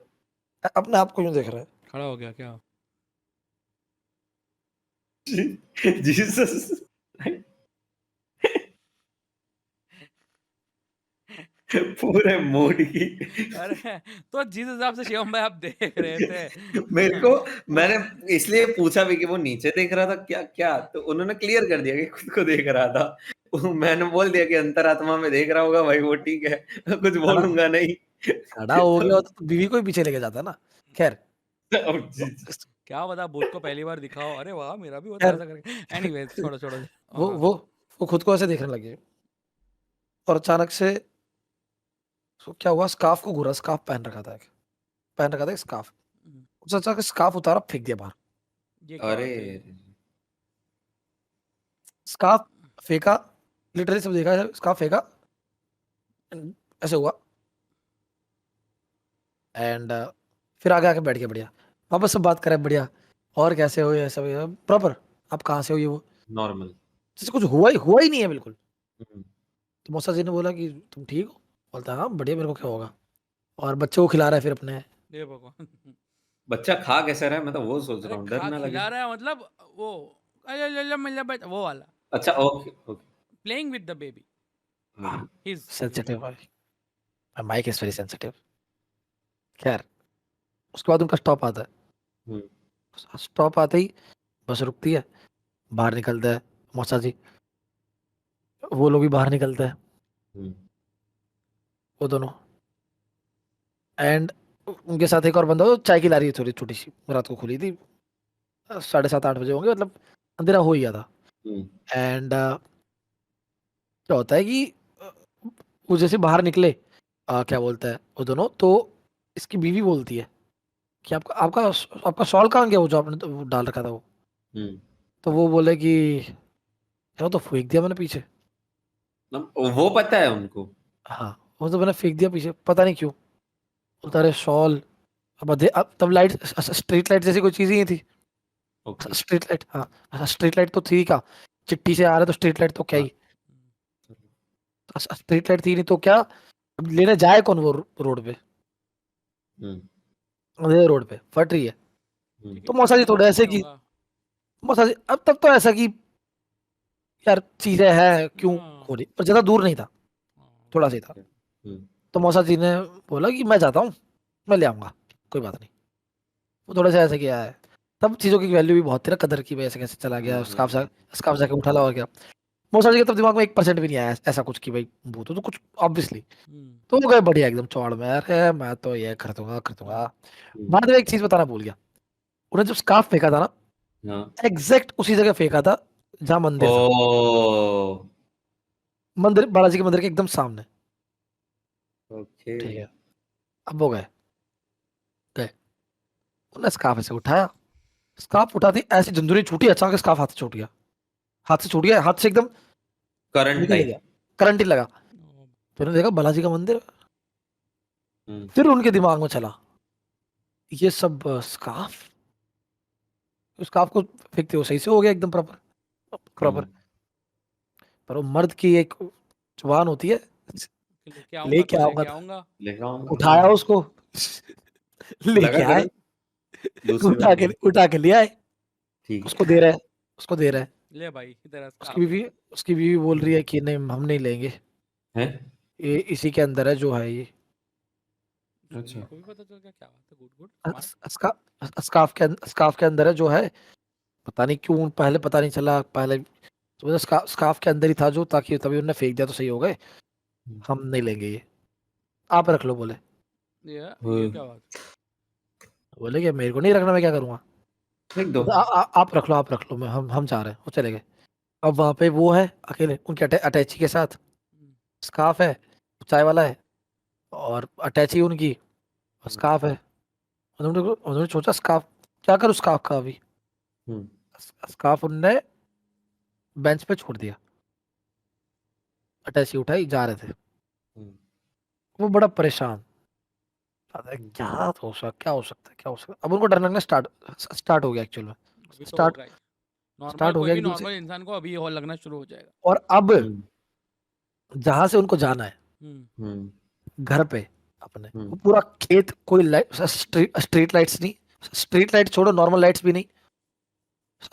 अपने आप को यूं देख रहा है। खड़ा हो गया क्या? जीसस पूरे मूड की। अरे तो जिस हिसाब से शिवम भाई आप देख रहे थे। मेरे को मैंने इसलिए पूछा भी कि वो नीचे देख रहा था क्या क्या, तो उन्होंने क्लियर कर दिया कि खुद को देख रहा था। मैंने बोल दिया कि अंतरात्मा में देख रहा होगा भाई, वो ठीक है, कुछ खड़ा बोलूंगा नहीं। खड़ा हो गया होता तो बीवी को ही पीछे लेके जाता ना। खैर अब क्या बता, भूत को पहली बार दिखाओ, अरे वाह मेरा भी होता है खैर ऐसा करके। एनीवेज छोड़ो छोड़ो। वो हाँ। वो वो खुद को ऐसे देखने लगे, और अचानक से सो क्या हुआ, स्कार्फ को घूरा, स्कार्फ पहन रखा था एक स्कार्फ, उसने अचानक स्कार्फ उतारा, फेंक दिया बाहर। ये क्या अरे बात हुई? स्कार्फ फेंका, लिटरली सब देखा, स्कार्फ फेंका, ऐसे हुआ, एंड फिर आगे आके बैठ गया, बढ़िया, वापस सब बात करे, बढ़िया, और कैसे हो, ये सब प्रॉपर, आप कहाँ से हो, ये वो, नॉर्मल। जैसे कुछ हुआ ही नहीं है बिल्कुल। तो मौसा जी ने बोला कि तुम ठीक हो, बोलता हाँ बढ़िया, मेरे को क्या होगा, और बच्चे को खिला रहा है फिर अपने। ये भगवान। बच्चा खा कैसे रहा है, मैं तो वो सोच अरे रहा हूँ, डर खा ना लगे। खिला रहा है मतलब वो वो वाला अच्छा, okay okay. Playing with the baby his sensitive भाई, माइक इज वेरी सेंसिटिव। खैर, उसके बाद उनका स्टॉप आता है, स्टॉप आते ही बस रुकती है, बाहर निकलता है मौसा जी, वो लोग भी बाहर निकलते हैं, वो दोनों, एंड उनके साथ एक और बंदा, वो चाय की लारी है थोड़ी छोटी सी, रात को खुली थी, 7:30-8 बजे होंगे, मतलब अंधेरा हो ही गया था। एंड क्या होता है कि अ, वो जैसे बाहर निकले, क्या बोलता है वो दोनों, तो इसकी बीवी बोलती है कि आपका आपका आपका शॉल कहाँ गया, वो जो आपने तो वो डाल रखा था वो, तो वो बोले कि वो तो फेंक दिया मैंने पीछे। वो पता है उनको। हाँ, वो तो मैंने फेंक दिया पीछे, पता नहीं क्यों। बोलता अरे शॉल, अब तब लाइट, स्ट्रीट लाइट जैसी कोई चीज ही नहीं थी। ओके। स्ट्रीट लाइट, हाँ स्ट्रीट लाइट तो थी का, चिट्ठी से आ रहे तो स्ट्रीट लाइट तो क्या ही, स्ट्रीट लाइट थी नहीं तो क्या, अब लेने जाए कौन वो रोड पे, अंधेरे रोड पे फट रही है। तो मौसा जी थोड़े ऐसे की, मौसा जी अब तब तो ऐसा कि यार चीजें हैं क्यों हो रही, पर ज्यादा दूर नहीं था, थोड़ा सा ही था। तो मौसा जी ने बोला कि मैं जाता हूँ, मैं ले आऊंगा, कोई बात नहीं। वो थोड़ा सा ऐसे किया है, तब चीजों की वैल्यू भी बहुत थी ना, कदर की वजह से कैसे चला गया, स्कार्फ जाके उठा ला और क्या। मौसा जी के तब दिमाग में 1% भी नहीं आया ऐसा कुछ कि भाई भूत हो तो कुछ, ऑब्वियसली। तो वो गए बढ़िया एकदम चौड़ में, अरे मैं तो ये कर दूंगा। बाद में एक चीज बताना भूल गया, उन्हें जब स्कार्फ फेंका था ना, एग्जैक्ट उसी जगह फेंका था जहां मंदिर था, ओ मंदिर, बालाजी के मंदिर के एकदम सामने। ओके। ठीक है, अब वो गए गए उन्हें स्कार्फ ऐसे उठाया, स्कार्फ उठाती ऐसी झंझुरी छूटी, अचानक स्कार्फ हाथ से छूट गया, हाथ से एकदम करंट निकल गया, टाइप। करंट ही लगा। फिर उन्होंने देखा बालाजी का मंदिर, फिर उनके दिमाग में चला ये सब स्कार्फ, स्कार्फ को फेंकते हो सही से हो गया एकदम प्रॉपर प्रॉपर। पर वो मर्द की एक जुबान होती है, लेके आऊंगा था, लेगा उठाया उसको, लगा लेके आए, करंट दूसरी बार में। उठा के ले आए, ठीक उसको दे रहे हैं, उसको दे रहे हैं। ले भाई तेरा उसकी बीवी बोल रही है कि नहीं हम नहीं लेंगे, है। ये इसी के अंदर है जो है ये। अच्छा। को भी पता चल गया, क्या बात है, गुड गुड स्कार्फ के अंदर है जो है, पता नहीं क्यों पहले पता नहीं चला, पहले तो स्कार्फ के अंदर ही था जो, ताकि तभी उन्होंने फेंक दिया तो सही हो गए, हम नहीं लेंगे ये, आप रख लो। बोले ये क्या बात। बोले कि मेरे को नहीं रखना, मैं क्या करूंगा, लिख दो। आप रख लो, आप रख लो, मैं हम जा रहे हैं, वो चले गए। अब वहां पे वो है अकेले, उनके अटैची के साथ, स्कार्फ है, चाय वाला है, और अटैची उनकी, स्कार्फ है। उन्होंने सोचा स्कार्फ क्या करूँ, स्कार्फ का अभी, स्कार्फ उनने बेंच पे छोड़ दिया, अटैची उठाई, जा रहे थे, वो बड़ा परेशान, क्या हो सकता, क्या हो सकता है, क्या हो सकता है। अब उनको डर लगना स्टार्ट हो गया एक्चुअल में, अभी तो स्टार्ट होगा ही। नॉर्मल स्टार्ट हो कोई गया भी एकदम से। नॉर्मल इंसान को अभी और लगना शुरू हो जाएगा। और अब जहां से उनको जाना है, घर पे अपने, वो पूरा खेत, कोई लाइट, स्ट्रीट लाइट्स नहीं, स्ट्रीट लाइट छोड़ो, नॉर्मल लाइट्स भी नहीं,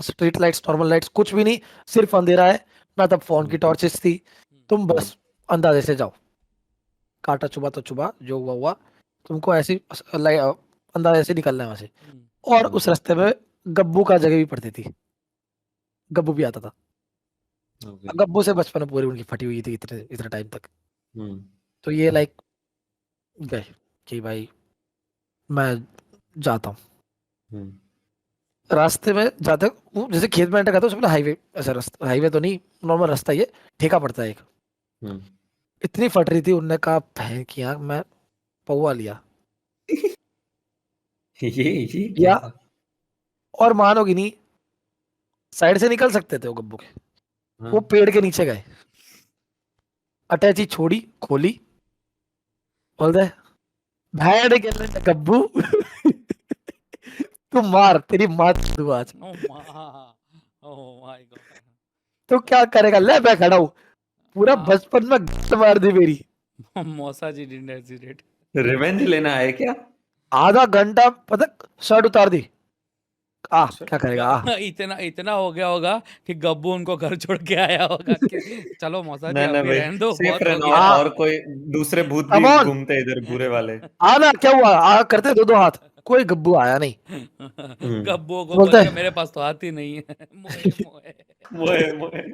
स्ट्रीट लाइट्स नॉर्मल लाइट्स कुछ भी नहीं, सिर्फ अंधेरा है, ना तब फोन की टॉर्चेस थी, तुम बस अंदाजे से जाओ, काटा चुबा तो चुबा, जो हुआ हुआ, तुमको ऐसी अंदाजे से निकलना है वहां से। और उस रास्ते में गब्बू का जगह भी पड़ती थी, गब्बू भी आता था, गब्बू से बचपन में पूरी उनकी फटी हुई थी इतने इतने टाइम तक। तो ये लाइक गए कि भाई मैं जाता हूँ, रास्ते में जाते वो जैसे खेत में एंटर करता है उसमें हाईवे, ऐसा रास्ता, हाईवे तो नहीं, नॉर्मल रास्ता, ये ठेका पड़ता है एक, इतनी फट रही थी, उनने कहा बहन की आंख, मैं पौवा लिया ये या, क्या? और मानोगी नहीं, साइड से निकल सकते थे वो गब्बू के, वो हाँ। पेड़ के नीचे गए, अटैची छोड़ी, खोली, बोल दे भेड़ के अंदर गब्बू तू मार, तेरी माँ तू आज, ओह माय गॉड। तो क्या करेगा, ले मैं खड़ा हूँ, पूरा हाँ। बचपन में गट मार दी मेरी। मौसा जी डिडंट हेजिटेट। रिवेंज लेना है क्या? आधा घंटा पता, शर्ट उतार दी, क्या करेगा इतना इतना हो गया होगा कि गब्बू उनको घर छोड़ के आया होगा कि चलो मौसा जी ना ना अभी भाई, रहने दो, सेफ बहुत हो रहना, गया। और कोई दूसरे भूत भी अमन घूमते इधर, बुरे वाले। आना, क्या हुआ, करते दो दो हाथ, कोई गब्बू आया नहीं, गब्बू को बोलते बोलेगा मेरे पास तो आती नहीं है। मोए मोए। मोए मोए।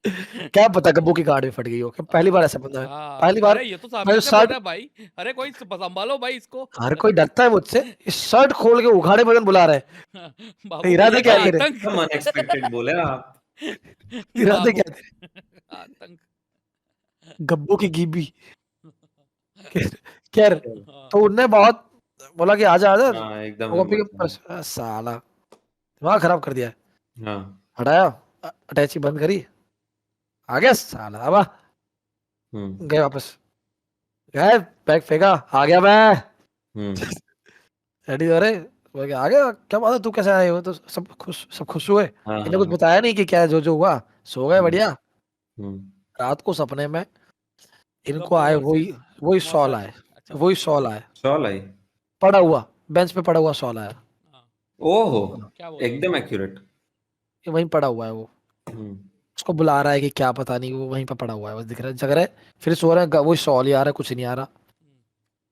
क्या पता गब्बू की गार्ड भी फट गई हो, क्या पहली बार ऐसा बंदा है, हाँ, पहली अरे बार ये तो मैं सामने से बोल शर्ट, रहा है भाई, अरे कोई संभालो भाई इसको। हर कोई डरता है मुझसे, इस शर्ट खोल के उघाड़े बदन बुला रहे हैं, बाबू इरादे भैया क्या का है तेरे, आतंक। एकदम अनएक्सपेक्टेड बोले आप। इरादे बाबू क्या है तेरे, आतंक। गब्बू की गीबी खैर, हाँ, तो उनने बहुत बोला कि आजा आजा, हाँ एकदम कॉपी के इमोशनल। साला दिमाग खराब कर दिया है। हाँ। हटाया, अटैची बंद करी, आ गया साला, अब हम्म। गए वापस, गए, बैग फेंका, आ गया मैं, हम्म। रेडी हो रहे, बोल के आ गया, क्या बात है, तू कैसे आए हो, तो सब खुश हुए, हाँ इन्हें कुछ हाँ। बताया नहीं कि क्या जो जो हुआ, सो गए हम्म। बढ़िया। हम्म। रात को सपने में इनको गब्बू आए, वही वर्सेस वही मौसा शॉल जी। आए, अच्छा वही मौसा शॉल जी। आए, शॉल आई। पड़ा हुआ, बेंच पे पड़ा हुआ शॉल आया, हाँ, ओहो, क्या बोला एकदम उसने? एक्यूरेट। ये वहीं पड़ा हुआ है वो, हम्म। उसको बुला रहा है कि क्या पता नहीं, वो वहीं पे पड़ा हुआ है, बस दिख रहा है, जग रहा है, फिर सो रहे हैं, वही शॉल ही आ रहा है, कुछ नहीं आ रहा।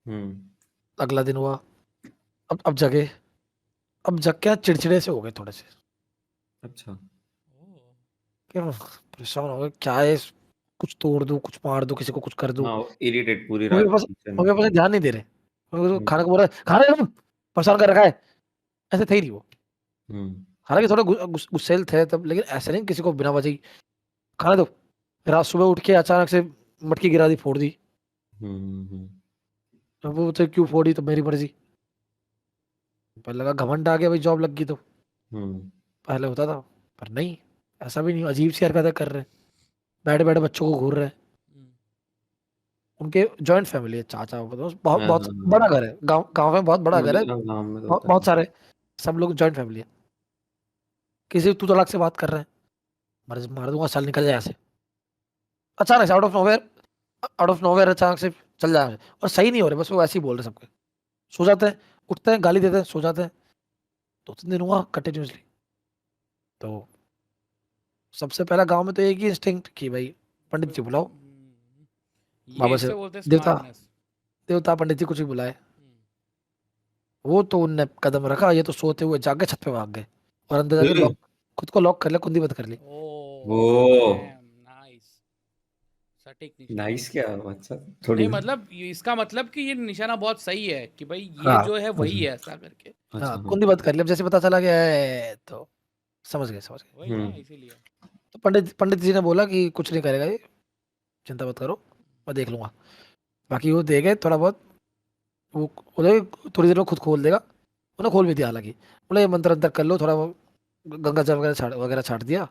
हम्म। अगला दिन हुआ, अब जगे, अब जग के चिड़चिड़े से हो गए थोड़े से, अच्छा। ओह, क्या परेशान हो गए, क्या है, कुछ तोड़ दूं, कुछ मार दूं, किसी को कुछ कर दूं, हाँ, इरिटेट पूरी मम्मी रात पापा किचन। मम्मी पापा ध्यान नहीं दे रहे, मम्मी पापा हम्म। खाना को बोल रहा है, खाना तुम परेशान कर रखा है, ऐसे थे ही नहीं वो, हम्म। हालांकि थोड़ा गुस्सेल थे तब, लेकिन ऐसे नहीं किसी को बिना वजह ही खाना दो। रात सुबह उठ के अचानक से मटकी गिरा दी, फोड़ दी, हम्म। अब वो तो क्यों फोड़ी, तो मेरी मर्जी, पहले लगा घमंड आ गया भाई, जॉब लग गई तो, हम्म। पहले होता था, पर नहीं, ऐसा भी नहीं, अजीब सी हरकतें कर रहे हैं, बैठे बैठे बच्चों को घूर रहे हैं, उनके जॉइंट फैमिली है, चाचा बहुत बहुत हाँ बहुत हाँ बड़ा हाँ। घर है, गांव गांव में बहुत बड़ा घर मुझे है, लगा गाँव में तो बहुत, होता बहुत है। सारे, सब लोग जॉइंट फैमिली है, किसी तू तलाक से बात कर रहे हैं, मार मार दूंगा साल, निकल जाए यहाँ से, अचानक से आउट ऑफ नोवेयर अचानक से चल जाए, और सही नहीं हो रहे, बस वो ऐसे ही बोल रहे सबके, सो जाते हैं, उठते हैं, गाली देते हैं, सो जाते हैं, 2-3 दिन हुआ कंटिन्यूसली। तो सबसे पहला गांव में तो एक ही इंस्टिंक्ट कि भाई पंडित जी बुलाओ, ये बाबा से, इसे बोलते हैं देवता स्मार्टनेस। देवता पंडित जी कुछ भी बुलाए, वो तो उनने कदम रखा, ये तो सोते हुए जाके छत पे भाग गए, और अंदर जाके हम्म। लॉक, खुद को लॉक कर लिया, कुंडी बंद कर ली। ओह वो डैम, नाइस, सटीक निशाना। नाइस क्या? अच्छा, नहीं थोड़ी। मतलब इसका मतलब कि ये निशाना बहुत सही है कि भाई ये हाँ जो है वही अच्छा। है, ऐसा करके। अच्छा। हाँ, हाँ। कुंडी बंद कर ली, अब जैसे पता चला गया है तो समझ गए। वही ना, हम्म। इसीलिए। तो पंडित जी ने बोला कि कुछ नहीं करेगा ये, चिंता मत करो, मैं देख लूंगा, बाकी वो दे गए थोड़ा बहुत, वो उन्हें थोड़ी देर में खुद खोल देगा, उन्हें खोल भी दिया, हालांकि बोले ये मंत्र अंतर कर लो थोड़ा, वो गंगा जल वगैरह छाट दिया,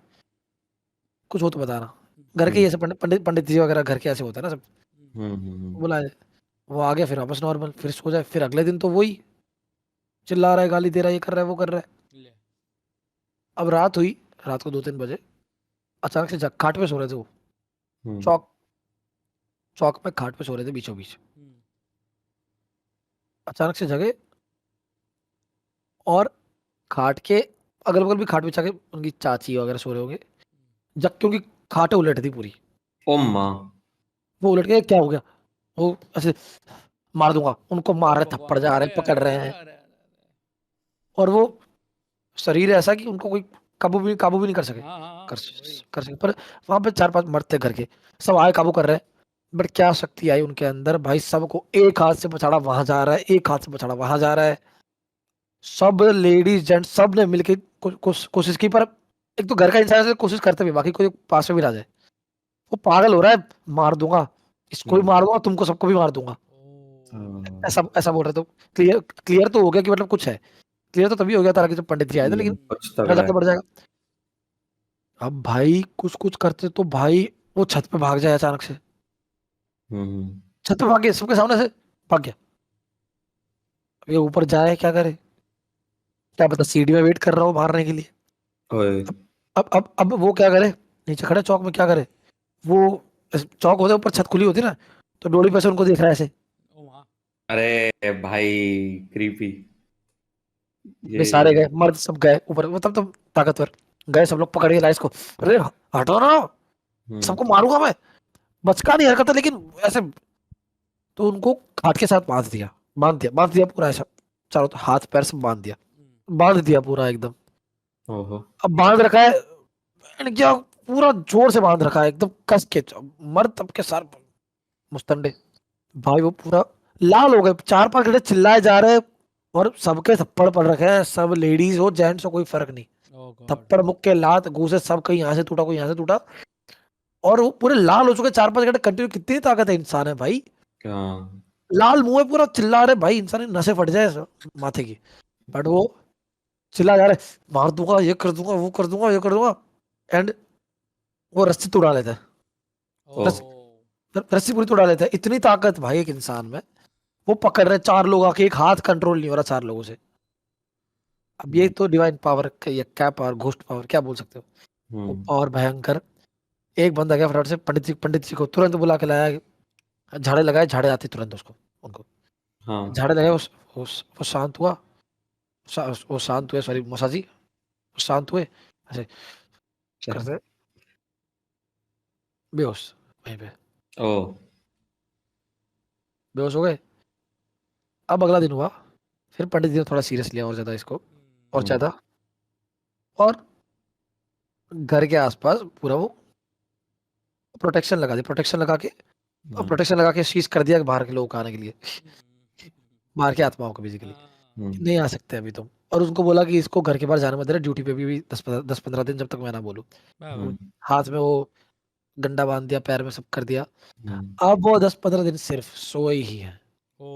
कुछ हो तो बताना, घर के ही हम्म। ऐसे पंडित जी वगैरह घर के ऐसे होता है ना सब, हम्म। बुलाए, वो आ गया, फिर वापस नॉर्मल, फिर सो जाए, फिर अगले दिन तो वही चिल्ला रहा है, गाली दे रहा है, ये कर रहा है, वो कर रहा है। ले। अब रात हुई, रात को 2-3 बजे अचानक से खाट पे सो रहे थे वो, हम्म। चौक चौक में खाट पे सो रहे थे बीचों बीच, अचानक से जगे, और खाट के अगल बगल भी खाट बिछा के उनकी चाची वगैरह सो रहे होंगे, जब क्योंकि खाटें उलट थी पूरी, ओ माँ। वो उलट के क्या हो गया, वो ऐसे मार दूंगा, उनको मार हे रहे, थप्पड़ भगवान, जा रहे, अरे पकड़ अरे रहे अरे हैं, अरे अरे। और वो शरीर ऐसा कि उनको कोई काबू भी नहीं कर सके, हाँ हाँ हाँ, कर वही। कर सके, पर वहां पे 4-5 मर्द थे घर के, सब आए, काबू कर रहे हैं, बट क्या शक्ति आई उनके अंदर भाई, सबको एक हाथ से पछाड़ा वहां जा रहा है, एक हाथ से पछाड़ा वहां जा रहा है, सब लेडीज जेंट्स सब ने मिलके कोशिश की, पर एक तो घर का इंसान से कोशिश करते भी, बाकी कोई पास में भी ना जाए, वो पागल हो रहा है, मार दूंगा, इसको भी मारूंगा, तुमको सबको भी मार दूंगा, ओ, ऐसा ऐसा बोल रहे। तो क्लियर क्लियर तो हो गया कि मतलब कुछ है। क्लियर तो तभी हो गया था कि जब पंडित जी आए थे, लेकिन कुछ आगे तगड़ा जाके है। बढ़ जाएगा। अब भाई कुछ कुछ करते तो भाई वो छत पे भाग जाए अचानक से, छत पे भाग गया, सबके सामने से भाग गया। ये ऊपर जाए क्या करे, क्या पता, सीढ़ी में वेट कर रहा हो मारने के लिए। ओए अब वो क्या करे, नीचे खड़े चौक में, क्या करे वो, चौक होता है ऊपर, छत खुली होती है ना, तो डोली पे से उनको देख रहा है ऐसे। ओ वाह, अरे भाई क्रीपी वे सारे ये। गए, मर्द सब गए ऊपर, वो तब तब ताकतवर गए, सब लोग पकड़ के लाए इसको। अरे हटो ना, सबको मारूंगा मैं, बचका नहीं हरकत है, लेकिन ऐसे। तो उनको हाथ के साथ बांध दिया पूरा ऐसा, चारों हाथ पैर सब बांध दिया, बांध दिया पूरा एकदम। ओहो अब बांध रखा है, मैंने क्या, पूरा जोर से बांध रखा है एकदम कस के, मर्द तब के सर मुस्तंडे। भाई वो पूरा लाल हो गए, 4-5 घंटे चिल्लाए जा रहे हैं, और सबके थप्पड़ पड़ रखे हैं, सब लेडीज हो जेंट्स हो कोई फर्क नहीं, ओ गॉड, थप्पड़ मुक्के लात घूसे सब, कहीं यहाँ से टूटा कोई यहाँ से टूटा, और वो पूरे लाल हो चुके 4-5 घंटे कंटिन्यू। कितनी ताकत है इंसान है भाई, क्या लाल मुंह है पूरा, चिल्ला रहे भाई, इंसान की नसें फट जाए माथे की। बट वो चिल्ला जा रहे, मार दूंगा, ये कर दूंगा, वो कर दूंगा, ये कर दूंगा। एंड वो रस्सी तोड़ा लेता है, ओ रस्सी पूरी तोड़ा लेता है। इतनी ताकत भाई एक इंसान में। वो पकड़ रहे 4 लोग आके, एक हाथ कंट्रोल नहीं हो रहा 4 लोगों से। अब ये तो डिवाइन पावर या क्या पावर, घोस्ट पावर, क्या बोल सकते हो, वो पावर भयंकर। एक बंदा गया फटाफट से पंडित जी को तुरंत बुला के लाया, झाड़े लगाए, झाड़े आते तुरंत उसको, उनको हाँ झाड़े लगाए। वो शांत हुआ, वो शांत हुए, सॉरी मौसा जी, वो शांत हुए, ऐसे क्या करते बेहोश वहीं पे, ओ बेहोश हो गए। अब अगला दिन हुआ, फिर पंडित जी ने थोड़ा सीरियस लिया और ज्यादा इसको, और ज्यादा, और घर के आसपास पूरा वो प्रोटेक्शन लगा दी, प्रोटेक्शन लगा के, और प्रोटेक्शन लगा के शीश कर दिया बाहर के लोग आने के लिए, बाहर की आत्माओं को बेसिकली, नहीं आ सकते अभी तुम। और उनको बोला कि इसको घर के बाहर जाने मत देना, ड्यूटी पे भी 10-15 दिन, जब तक मैं ना बोलूं। हाथ में वो गंडा बांध दिया, पैर में सब कर दिया। अब वो 10-15 दिन सिर्फ सोए ही है, ओ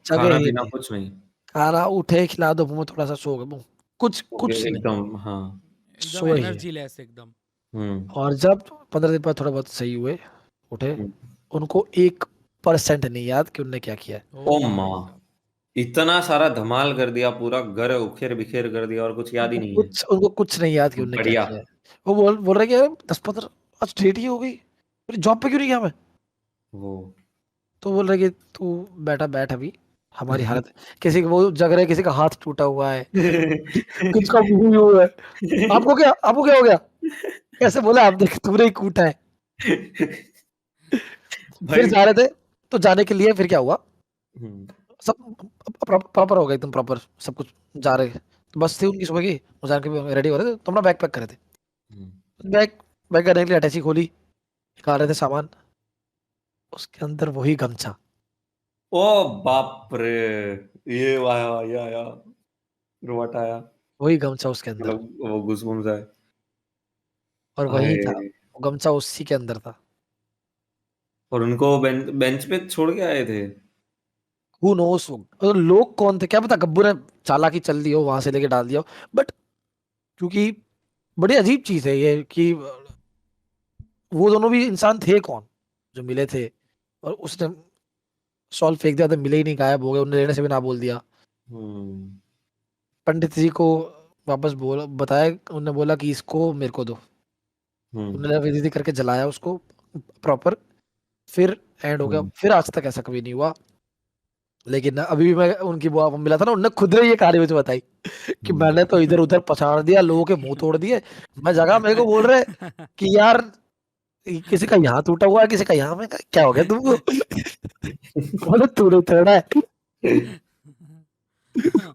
जगह खाना ही पीना नहीं। कुछ नहीं खाना उठे, खिला दो, मुंह में थोड़ा सा, सो गए, कुछ कुछ नहीं, एकदम हाँ एकदम सोए ही है। एनर्जी लेस एकदम। और जब 15 दिन बाद थोड़ा बहुत सही हुए, उठे, उनको 1% नहीं याद कि उनने क्या किया है। ओ माँ, इतना सारा धमाल कर दिया, पूरा घर उखेर बिखेर कर दिया, और कुछ याद ही नहीं है। उनको कुछ नहीं याद कि उनने क्या बढ़िया किया है। वो बोल रहे कि यार 10-15 आज डेट ही हो गई, मेरी जॉब पे क्यों नहीं गया मैं। वो तो बोल रहे कि तू बैठ अभी, हमारी हालत, किसी का वो जग रहे, किसी का हाथ टूटा हुआ है, किसका मुंह हुआ है, आपको क्या हो गया, कैसे बोला, आप देख तूने ही कूटा है। फिर भाई जा रहे थे, तो जाने के लिए फिर क्या हुआ, हम्म, सब प्रॉपर हो गया एकदम प्रॉपर, सब कुछ जा रहे, तो बस थी उनकी सुबह की, वो जान के रेडी हो रहे थे, तो अपना बैग पैक कर रहे थे। बैग बैग करने के लिए अटैची खोली, निकाल रहे थे सामान, उसके अंदर वही गमछा, ओ बाप रे, ये आया ये आया, रोवाट आया, वही गमछा उसके अंदर, मतलब वो घुसमुस है। और वही था, अरे वो गमछा उसी के अंदर था। और उनको बेंच पे छोड़ के आए थे। हु नोस, लोग कौन थे क्या पता, गब्बू ने चालाकी चल दी हो, वहां से लेके डाल दिया हो। बट क्योंकि बड़ी अजीब चीज है ये कि वो दोनों भी इंसान थे कौन जो मिले थे, और उसने सॉल्व फेंक दिया, तो मिले ही नहीं, गायब हो गए, उन्हें लेने से भी ना बोल दिया। पंडित जी को वापस बताया, उन्होंने बोला कि इसको मेरे को दो, उन्होंने विधि करके जलाया उसको प्रॉपर, फिर एंड हो गया। फिर आज तक ऐसा कभी नहीं हुआ। लेकिन अभी भी मैं उनकी बुआ को मिला था ना, उन्होंने खुद ने ये कहानी मुझे बताई कि मैंने तो इधर उधर पछाड़ दिया, लोगों के मुंह तोड़ दिए, मैं जगह, मेरे को बोल रहे कि यार किसी का यहाँ टूटा हुआ है, किसी का यहाँ, में क्या हो गया तुमको। बोले तूने तोड़ा है,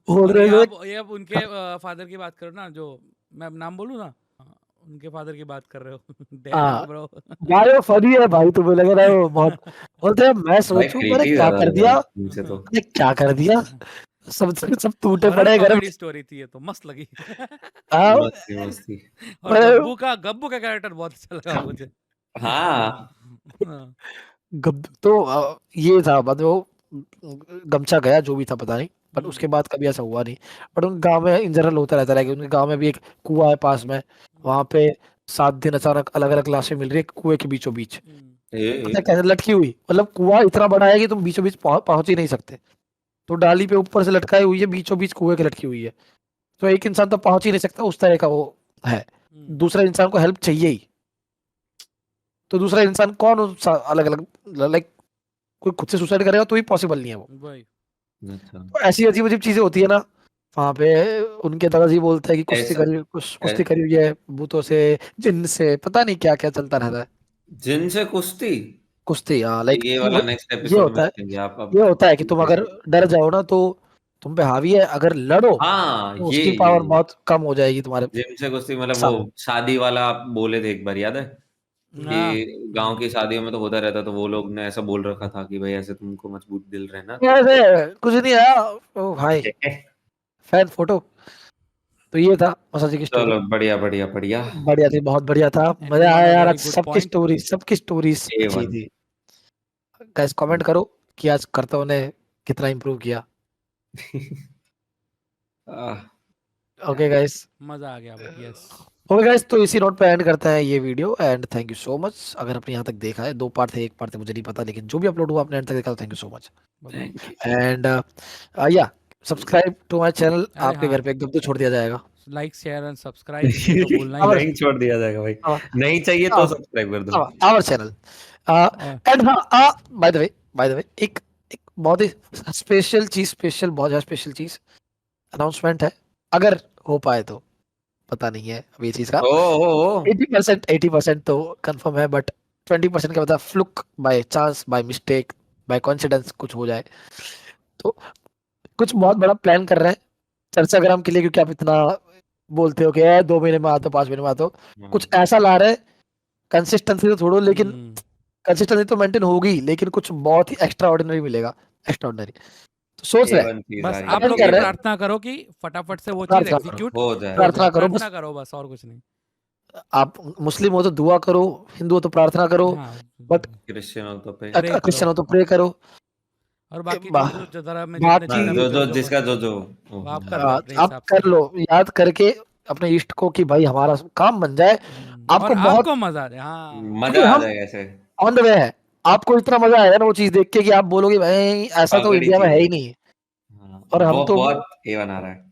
बोल और रहे थे। ये आप उनके फादर की बात करो ना, जो मैं अब नाम बोलूँ ना, उनके फादर की बात कर रहे हो। हाँ, ब्रो भाई वो फनी है भाई, तुम्हें लग रहा है वो बहुत, बोलते हैं मैं सोचूं मैंने क्रीपी क्या ज्यादा कर लग रहा दिया, है इनसे तो। मैंने क्या कर दिया, सब टूटे पड़े घर में। कॉमेडी स्टोरी थी ये, तो मस्त लगी। हाँ, मस्ती मस्ती। और गब्बू का कैरेक्टर बहुत अच्छा लगा मुझे। हाँ हाँ, तो ये था बाद में वो गमछा गया जो भी था पता नहीं, बट उसके बाद कभी ऐसा हुआ नहीं। बट उन गांव में इन जनरल होता रहता है कि उनके गांव में भी एक कुआं है पास में, वहां पे 7 दिन अचानक अलग अलग लाशें मिल रही है कुएं के बीचों बीच, पता है कैसे लटकी हुई, मतलब कुआं इतना बड़ा है कि तुम बीचों बीच पहुंच ही नहीं सकते, तो डाली पे ऊपर से लटकाई हुई है, बीचों बीच कुएं के लटकी हुई है, तो एक इंसान तो पहुंच ही नहीं सकता, उस तरह का वो है। दूसरे इंसान को हेल्प चाहिए ही, तो दूसरा इंसान कौन अलग अलग, लाइक कोई खुद से सुसाइड करेगा तो ही पॉसिबल नहीं है वो। वही। अच्छा तो ऐसी अजीब अजीब चीजें होती है ना वहां पे। उनके दादाजी बोलते हैं कि कुश्ती ऐसा करी, कुश्ती करी हुई है भूतों से, जिन से, पता नहीं क्या क्या चलता रहता है। जिन से कुश्ती। कुश्ती, हाँ, लाइक ये वाला नेक्स्ट ये एपिसोड में होता है, देखेंगे आप अब। ये होता है कि तुम अगर डर जाओ ना तो तुम पे हावी है, अगर लड़ो हाँ तो ये उसकी पावर बहुत कम हो जाएगी तुम्हारे जिन से कुश्ती मतलब वो सामने। शादी वाला आप बोले थे एक बार, याद है हाँ, कि गांव की शादियों में तो होता रहता, तो वो लोग ने ऐसा बोल रखा था कि भाई ऐसे तुमको मजबूत दिल रहना तो ऐसे कुछ नहीं आया ओ भाई, फैन फोटो। तो ये था मसाजी की स्टोरी, चलो बढ़िया बढ़िया बढ़िया। बढ़िया थी, बहुत बढ़िया था, मजा Everyone आया a यार, very आज good सबकी point. स्टोरी, सबकी स्टोरीज अच्छी A1। थी। गाइस कमेंट करो कि आज कर्तव्य ने कितना इम्प्रूव किया। आह, ओके गाइस, मजा आ गया भाई, यस। ओके गाइस, तो इसी नोट पे एंड करते हैं ये video, and thank you so much अगर आपने यहाँ तक देखा है। 2 पार्ट थे, 1 पार्ट थे मुझे नहीं पता, लेकिन जो भी अपलोड हुआ आपने एंड तक देखा तो thank you so much. thank you। And या सब्सक्राइब टू माय चैनल, अरे आपके हाँ, घर पे एकदम तो छोड़ दिया जाएगा। लाइक शेयर एंड सब्सक्राइब ये तो भूलना ही आवर नहीं। नहीं छोड़ दिया जाएगा भाई, आवर नहीं चाहिए तो सब्सक्राइब कर दो। आवर चैनल एंड हाँ, बाय द वे एक एक बहुत ही स्पेशल चीज, स्पेशल बहुत ज्यादा स्पेशल चीज अनाउंसमेंट है, अगर हो पाए तो, पता नहीं है अभी ये चीज का। ओ 80% तो कंफर्म है, बट 20% का पता, fluke, by chance, by mistake, by coincidence कुछ हो जाए तो। कुछ बहुत बड़ा प्लान कर रहे हैं चर्चाग्राम के लिए, क्योंकि आप इतना बोलते हो कि 2 महीने में आता, 5 महीने में आता हो, कुछ ऐसा ला रहे हैं, कंसिस्टेंसी तो छोड़ो, लेकिन कंसिस्टेंसी तो मेंटेन होगी, लेकिन कुछ बहुत ही एक्स्ट्रा ऑर्डिनरी मिलेगा, एक्स्ट्रा ऑर्डिनरी, तो सोच रहे हैं, A1 चीज आ बस रही आप है, लोग कर ये रहे हैं, प्रार्थना करो कि फटाफट से वो चीज प्रार्थना करो, एग्जीक्यूट हो हो जाए। प्रार्थना जाए। करो बस। प्रार्थना करो बस, और कुछ नहीं। आप मुस्लिम हो तो दुआ करो, हिंदू हो तो प्रार्थना करो, हाँ, बट क्रिश्चियन हो तो पे। प्रे करो। क्रिश्चियन हो तो प्रे करो। और बाकी बा- जो जरा में जितने बाकी हाँ चीज जो अपने जो जो जिसका जो जो वो आप कर लो अपने आप हिसाब कर से। लो, याद करके अपने इष्ट को कि भाई हमारा काम बन जाए। और आपको बहुत, आपको मजा आ जाए। हाँ, मजा आ हम जाएगा ऐसे। ऑन द वे है, आपको इतना मजा आएगा ना वो चीज देख के कि आप बोलोगे भाई ऐसा तो तगड़ी इंडिया में चीज है है। ही नहीं। हाँ और हम वो तो बहुत A1 आ रहा है।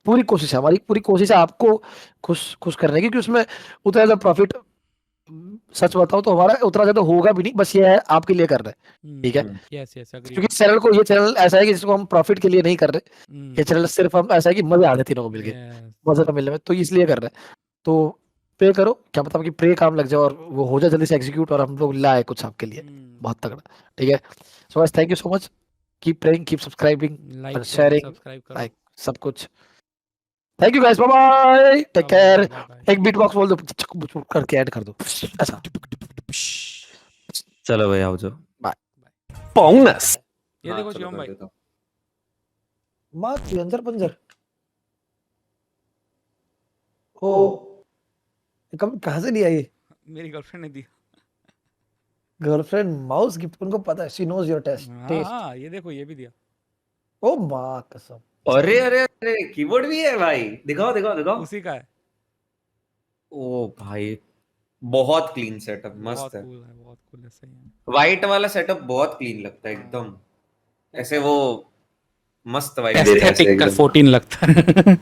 पूरी कोशिश है, हमारी पूरी कोशिश है आपको खुश खुश करने की, क्योंकि उसमें उतना ज्यादा प्रॉफिट, सच बताओ तो हमारा उतना ज्यादा होगा भी नहीं, बस ये है आपके लिए कर रहे हैं, ठीक है। Yes yes agree. क्योंकि चैनल को, ये चैनल ऐसा है कि जिसको हम प्रॉफिट के लिए नहीं कर रहे, ये चैनल सिर्फ हम ऐसा है कि मजा आ जाए तीनों को मिलके, यस मजा तो मिलने में, तो इसलिए कर रहे हैं। तो प्रे करो, क्या पता कि प्रे काम लग जाए और वो हो जाए जल्दी से एग्जीक्यूट, और हम लोग लाए कुछ आपके लिए बहुत तगड़ा, ठीक है। So guys thank you so much, keep praying, keep subscribing like और शेयर शेयरिंग, सब्सक्राइब करो। लाइक सब कुछ। Thank you guys, bye bye, take care. Bye एक बीट बॉक्स बोल दो करके ऐड कर दो ऐसा। चलो भाई आओ जाओ। बोनस ये हाँ, देखो चलो शिवम कर भाई, देता हूँ। माँ अंजर पंजर ओ, कब कहाँ से लिया ये? मेरी गर्लफ्रेंड ने दिया। गर्लफ्रेंड माउस गिफ्ट, उनको पता है, she knows your taste taste. हाँ, ये देखो ये भी दिया। ओ माँ कसम, अरे अरे अरे कीबोर्ड भी है भाई, दिखाओ दिखाओ दिखाओ। उसी का है। ओ भाई बहुत क्लीन सेटअप, बहुत मस्त है। कूल है, बहुत कूल है, सही है। वाइट वाला सेटअप बहुत क्लीन लगता है एकदम, ऐसे वो मस्त वाइब दे रहा है ऐसे एस्थेटिक एकदम। 14 लगता है।